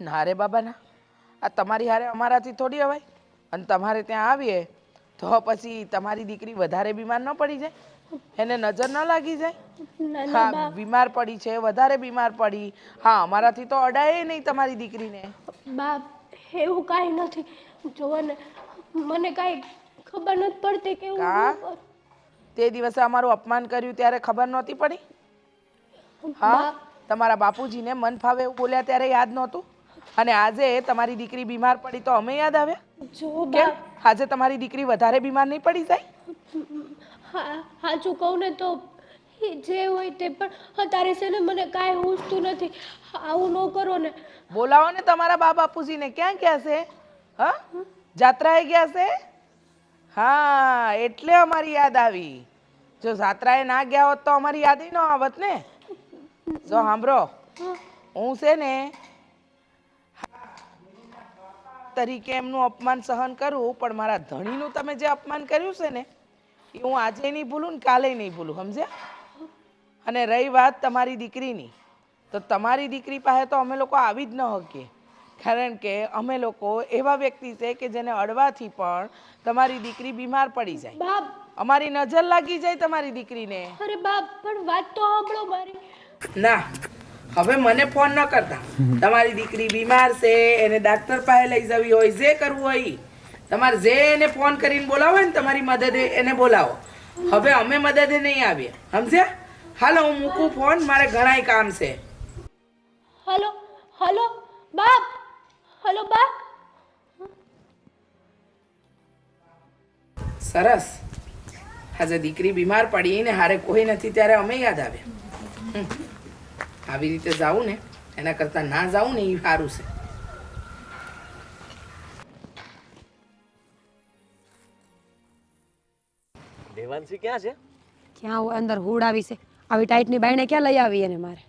ના રે બાબા ના, આ તમારી હારે અમારાથી થોડી હવાય. અને તમારે ત્યાં આવીએ તો પછી તમારી દીકરી વધારે બીમાર ન પડી જાય? એને નજર ન લાગી જાય? ના ના હા બાપ. બીમાર પડી છે, વધારે બીમાર પડી. હા અમારાથી તો અડાય નહીં તમારી દીકરીને. બાપ એવું કાંઈ નથી. જુઓ ને મને કાંઈ ખબર નથી પડતી કે હું કા? શું કરું. તે દિવસે અમારું અપમાન કર્યું ત્યારે ખબર નહોતી પડી? હા તમારા બાપુજીને મન ફાવે એવું બોલ્યા ત્યારે યાદ નહોતું? અને આજે તમારી દીકરી બીમાર પડી તો અમે યાદ આવ્યા? જો કેમ બાપ આજે તમારી દીકરી વધારે બીમાર નહીં પડી જાય? સાચું કહું ને તો એ જે હોય તે, પણ અત્યારે છે ને મને કાંઈ ઊંચતું નથી. આવું ન કરો ને. બોલાવો ને તમારા બા બાપુજીને. ક્યાં ગયા છે? હા જાત્રાએ ગયા છે? હા એટલે અમારી યાદ આવી. જો જાત્રાએ ના ગયા હોત તો અમારી યાદ ન આવત ને. જો સાંભળો, હું છે ને તરીકે એમનું અપમાન સહન કરું, પણ મારા ધણીનું તમે જે અપમાન કર્યું છે ને એ હું આજે નહીં ભૂલું ને કાલે નહીં ભૂલું, સમજ્યા? અને રહી વાત તમારી દીકરીની, તો તમારી દીકરી પાસે તો અમે લોકો આવી જ ન શકીએ, કારણ કે અમે લોકો એવા વ્યક્તિ છે કે જેને અડવાથી પણ તમારી દીકરી બીમાર પડી જાય, બાપ અમારી નજર લાગી જાય તમારી દીકરીને. અરે બાપ પણ વાત તો સાંભળો મારી. ના હવે મને ફોન ન કરતા. તમારી દીકરી બીમાર છે, એને ડાક્ટર પાસે લઈ જવી હોય, જે કરવું હોય તમારે, જે એને ફોન કરીને બોલાવો ને તમારી મદદે એને બોલાવો. હવે અમે મદદે નહીં આવીએ, સમજ્યા? હાલો હું મૂકું ફોન, મારે ઘણાય કામ છે. હલો હલો બાપ, હલો બાપ. સરસ, આજે દીકરી બીમાર પડી ને હારે કોઈ નથી ત્યારે અમે યાદ આવ્યા. આવી રીતે જાવું ને એના કરતા ના જાવું ને એ સારું છે. દેવાંશી ક્યાં છે? ક્યાં હોય અંદર હુડ આવી છે? આવી ટાઈટની બાયણે ક્યાં લઈ આવી એને મારે?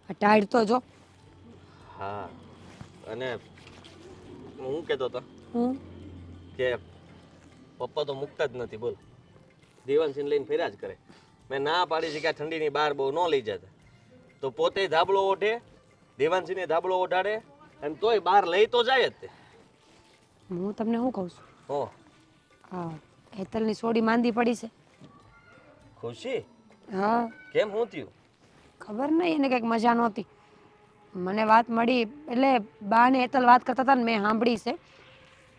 આ ટાઈટ તો જો. હા, અને હું કહેતો હતો હું કે પપ્પા તો મુકતા જ નથી. બોલ, દેવાંશીને લઈને ફેર્યા જ કરે. મેં ના પાડી છે કે આ ઠંડીની બહાર બહુ ન લઈ જતા, તો પોતે ધાબળો ઓઢે, દેવાંશીને ધાબળો ઓઢાડે, અને તોય બહાર લઈ તો જાય જ તે. હું તમને શું કહું છું, હો હા હેતલની સોડી માંદી પડી છે. ખુશી હા કેમ? શું થયું? ખબર નહીં, એને કંઈક મજા નહોતી. મને વાત મળી એટલે બા ને હેતલ વાત કરતા હતા ને મેં સાંભળી છે,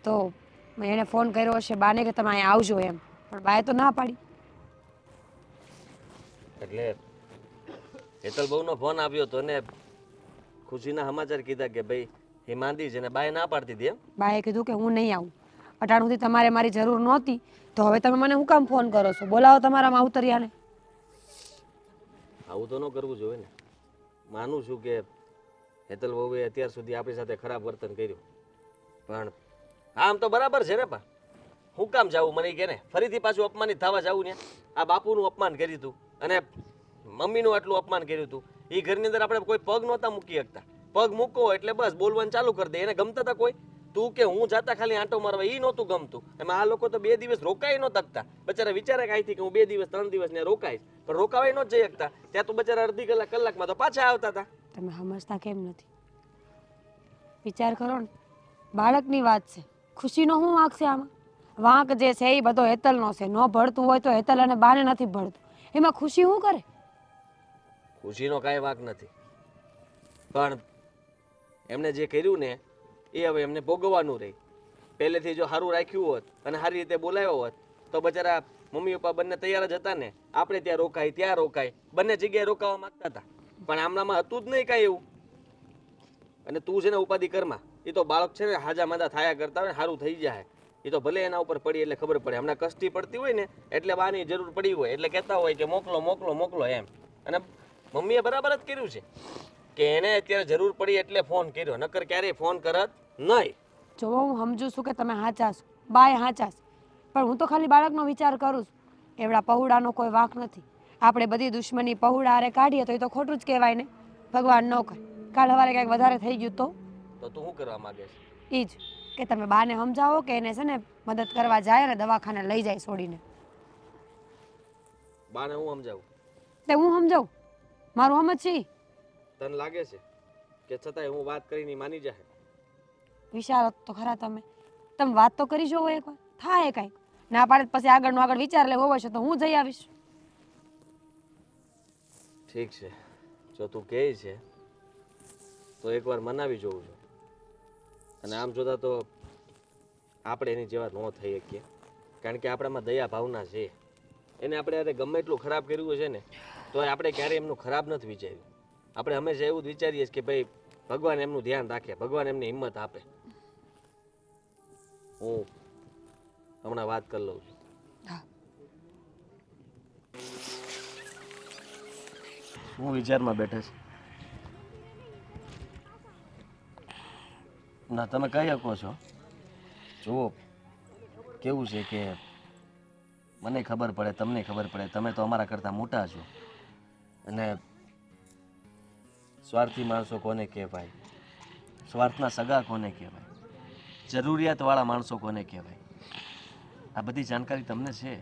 તો મેં એને ફોન કર્યો હશે બાને કે તમે અહીંયા આવજો એમ, પણ બાએ તો ના પાડી. એટલે હેતલ બહુનો ફોન આવ્યો હતો ને ખુશીના સમાચાર કીધા કે ભાઈ એ માંદી છે ને બાએ ના પાડતી હતી એમ. બાએ કીધું કે હું નહીં આવું, અટાણુંથી તમારે મારી જરૂર નહોતી, તો હવે તમે મને શું કામ ફોન કરો છો? બોલાવો તમારા માવતરિયાને. આવું તો ન કરવું જોઈએ ને. માનું છું કે હેતલ વહુએ અત્યાર સુધી આપણી સાથે ખરાબ વર્તન કર્યું, પણ આમ તો બરાબર છે ને. પા હું કામ જાવું મને કે ને ફરીથી પાછું અપમાનિત થવા જાવું ને? આ બાપુનું અપમાન કર્યું હતું અને મમ્મીનું આટલું અપમાન કર્યું હતું. એ ઘરની અંદર આપણે કોઈ પગ નહોતા મૂકી શકતા. પગ મૂકો એટલે બસ બોલવાનું ચાલુ કરી દે. એને ગમતા હતા કોઈ? તું કે હું જાતા ખાલી આંટો મારવા, એ નહોતું ગમતું. એમાં આ લોકો તો 2 દિવસ રોકાઈ ન શકતા. બચારા વિચારે કાંઈથી કે હું 2 દિવસ 3 દિવસ ને રોકાઈશ, પણ રોકાવાય ન જઈ શકતા. ત્યાં તો બચારા અડધી કલાકમાં તો પાછા આવતા હતા. તમે સમજતા કેમ નથી? વિચાર કરો ને, બાળકની વાત છે, ખુશીનો શું વાંક છે આમાં? વાંક જે છે એ બધો હેતલનો છે. ન ભળતું હોય તો હેતલ અને બાને નથી ભળતું, એમાં ખુશી શું કરે? ખુશીનો કાંઈ વાંક નથી, પણ એમને જે કર્યું ને એ હવે એમને ભોગવવાનું રહી. પહેલેથી જો સારું રાખ્યું હોત અને સારી રીતે બોલાવ્યો હોત તો બચારા મમ્મી પપ્પા બંને તૈયાર જ હતા ને. આપણે ત્યાં રોકાય ત્યાં રોકાય, બંને જગ્યાએ રોકાવા માંગતા હતા, પણ આમનામાં હતું જ નહીં કાંઈ એવું. અને તું છે ને ઉપાધિ કરમાં, એ તો બાળક છે ને હાજા માદા થાયા કરતા હોય ને સારું થઈ જાય. એ તો ભલે એના ઉપર પડી એટલે ખબર પડે. હમણાં કષ્ટી પડતી હોય ને એટલે બાની જરૂર પડી હોય એટલે કહેતા હોય કે મોકલો મોકલો મોકલો એમ. અને મમ્મીએ બરાબર જ કર્યું છે કે એને અત્યારે જરૂર પડી એટલે ફોન કર્યો, નકર ક્યારેય ફોન કરત નહીં. જો હું સમજુ છું કે તમે હાચા છો, બાય હાચા છો, પણ હું તો ખાલી બાળકનો વિચાર કરું છું. એવડા પહોળાનો કોઈ વાંક નથી. આપણે બધી દુશ્મની પહોળા હારે કાઢીએ તો એ તો ખોટું જ કહેવાય ને. ભગવાન ન કરે કાલ સવારે કંઈક વધારે થઈ ગયું તો તો તું શું કરવા માંગે છે? એ જ કે તમે બાને સમજાવો કે એને છે ને મદદ કરવા જાય અને દવાખાને લઈ જાય છોડીને. બાને હું સમજાવું? તે હું સમજાવું, મારું સમજ છે ઈ. તને લાગે છે કે છતાંય હું વાત કરીને ઈ માની જાય? વિચારો તો ખરા તમે. તમે વાત તો કરી જોવો એકવાર, થાય કાંઈક. ના પાડે તો પછી આગળનું આગળ વિચાર લેવો હોય છે તો હું જઈ આવીશ. ઠીક છે, જો તું કહે છે તો એકવાર મનાવી જોઉં છું. અને આમ જોતા તો આપણે એની જેવા ન થઈ શકીએ, કારણ કે આપણામાં દયા ભાવના છે. એને આપણે અરે ગમે એટલું ખરાબ કર્યું છે ને તો આપણે ક્યારેય એમનું ખરાબ નથી વિચાર્યું. આપણે હંમેશા એવું જ વિચારીએ કે ભાઈ ભગવાન એમનું ધ્યાન રાખે, ભગવાન એમને હિંમત આપે. હું હમણાં વાત કરી લઉં છું. હા. હું વિચારમાં બેઠા છે. ના તમે કહી શકો છો. જુઓ કેવું છે કે મને ખબર પડે, તમને ખબર પડે, તમે તો અમારા કરતાં મોટા છો. અને સ્વાર્થી માણસો કોને કહેવાય, સ્વાર્થના સગા કોને કહેવાય, જરૂરિયાતવાળા માણસો કોને કહેવાય, આ બધી જાણકારી તમને છે.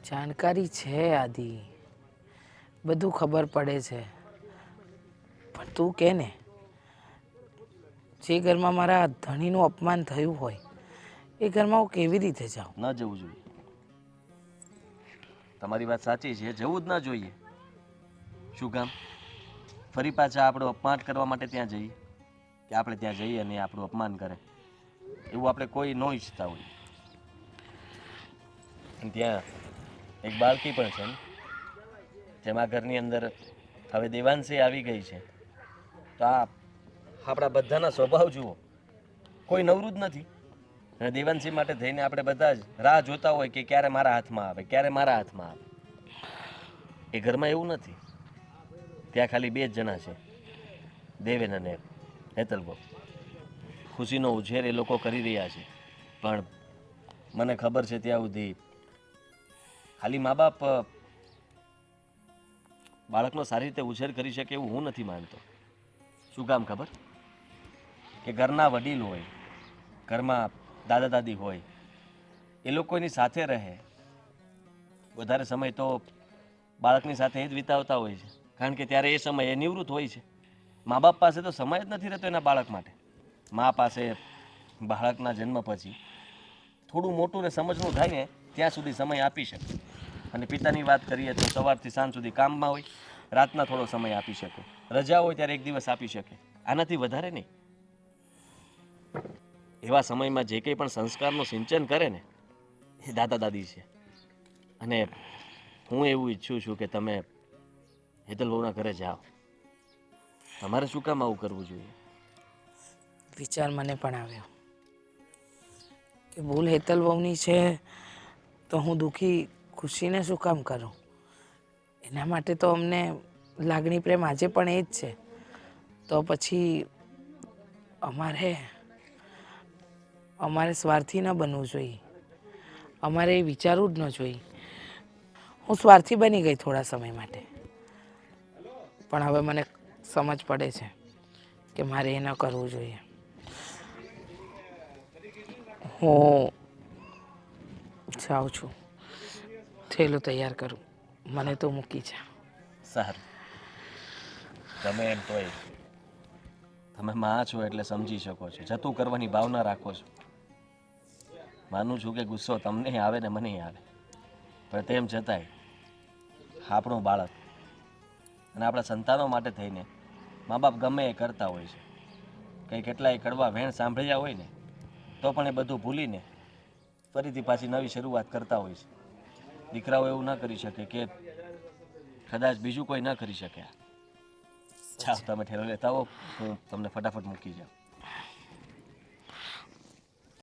જાણકારી છે આદિ, બધું ખબર પડે છે, પણ તું કે ને જે ઘરમાં મારા ધણીનું અપમાન થયું હોય એ ઘરમાં હું કેવી રીતે જાઉં? ન જવું જોઈએ. તમારી વાત સાચી છે, જવું જ ના જોઈએ. શું કામ ફરી પાછા આપણું અપમાન કરવા માટે ત્યાં જઈએ, કે આપણે ત્યાં જઈએ અને આપણું અપમાન કરે? એવું આપણે કોઈ ન ઈચ્છતા હોય. અને ત્યાં એક બાળકી પણ છે ને, જેમાં ઘરની અંદર હવે દેવાંશી આવી ગઈ છે. તો આ આપણા બધાના સ્વભાવ જુઓ, કોઈ નવરું જ નથી. અને દેવાંશી માટે થઈને આપણે બધા જ રાહ જોતા હોય કે ક્યારે મારા હાથમાં આવે, ક્યારે મારા હાથમાં આવે. એ ઘરમાં એવું નથી. ત્યાં ખાલી બે જ જણા છે, દેવેન અને હેતલબો. ખુશીનો ઉછેર એ લોકો કરી રહ્યા છે, પણ મને ખબર છે ત્યાં સુધી ખાલી મા બાપ બાળકનો સારી રીતે ઉછેર કરી શકે એવું હું નથી માનતો. શું કામ ખબર? કે ઘરના વડીલ હોય, ઘરમાં દાદા દાદી હોય, એ લોકો એની સાથે રહે. વધારે સમય તો બાળકની સાથે જ વિતાવતા હોય છે, કારણ કે ત્યારે એ સમય એ નિવૃત્ત હોય છે. મા બાપ પાસે તો સમય જ નથી રહેતો એના બાળક માટે. મા પાસે બાળકના જન્મ પછી થોડું મોટું ને સમજનું થાય ને ત્યાં સુધી સમય આપી શકે. અને પિતાની વાત કરીએ તો સવારથી સાંજ સુધી કામમાં હોય, રાતના થોડો સમય આપી શકે, રજા હોય ત્યારે એક દિવસ આપી શકે, આનાથી વધારે નહીં. એવા સમયમાં જે કંઈ પણ સંસ્કારનું સિંચન કરે ને એ દાદા દાદી છે. અને હું એવું ઈચ્છું છું કે તમે હેતલ બહુના ઘરે જાઓ. તમારે શું કામ આવું કરવું જોઈએ? વિચાર મને પણ આવ્યો કે ભૂલ હેતલ વહુની છે તો હું દુઃખી ખુશીને શું કામ કરું? એના માટે તો અમને લાગણી પ્રેમ આજે પણ એ જ છે. તો પછી અમારે સ્વાર્થી ન બનવું જોઈએ. અમારે એ વિચારવું જ ન જોઈએ. હું સ્વાર્થી બની ગઈ થોડા સમય માટે, પણ હવે મને સમજ પડે છે કે મારે એ ન કરવું જોઈએ. હું જાઉં છું, થેલું તૈયાર કરું, મને તો મૂકી જા. સારું, તમે એમ તોય તમે માં છો એટલે સમજી શકો છો, જતું કરવાની ભાવના રાખો છો. માનું છું કે ગુસ્સો તમને આવે ને મને આવે, પણ તેમ છતાંય આપણું બાળક અને આપણા સંતાનો માટે થઈને મા બાપ ગમે એ કરતા હોય છે. કંઈ કેટલાય કડવા વેણ સાંભળ્યા હોય ને તો પણ એ બધું ભૂલીને ફરીથી પાછી નવી શરૂઆત કરતા હોય છે. દીકરાઓ એવું ન કરી શકે કે કદાચ બીજું કોઈ ન કરી શકે. ચાલો તમે ઠેલો લેતા આવો, હું તમને ફટાફટ મૂકી જાઉં.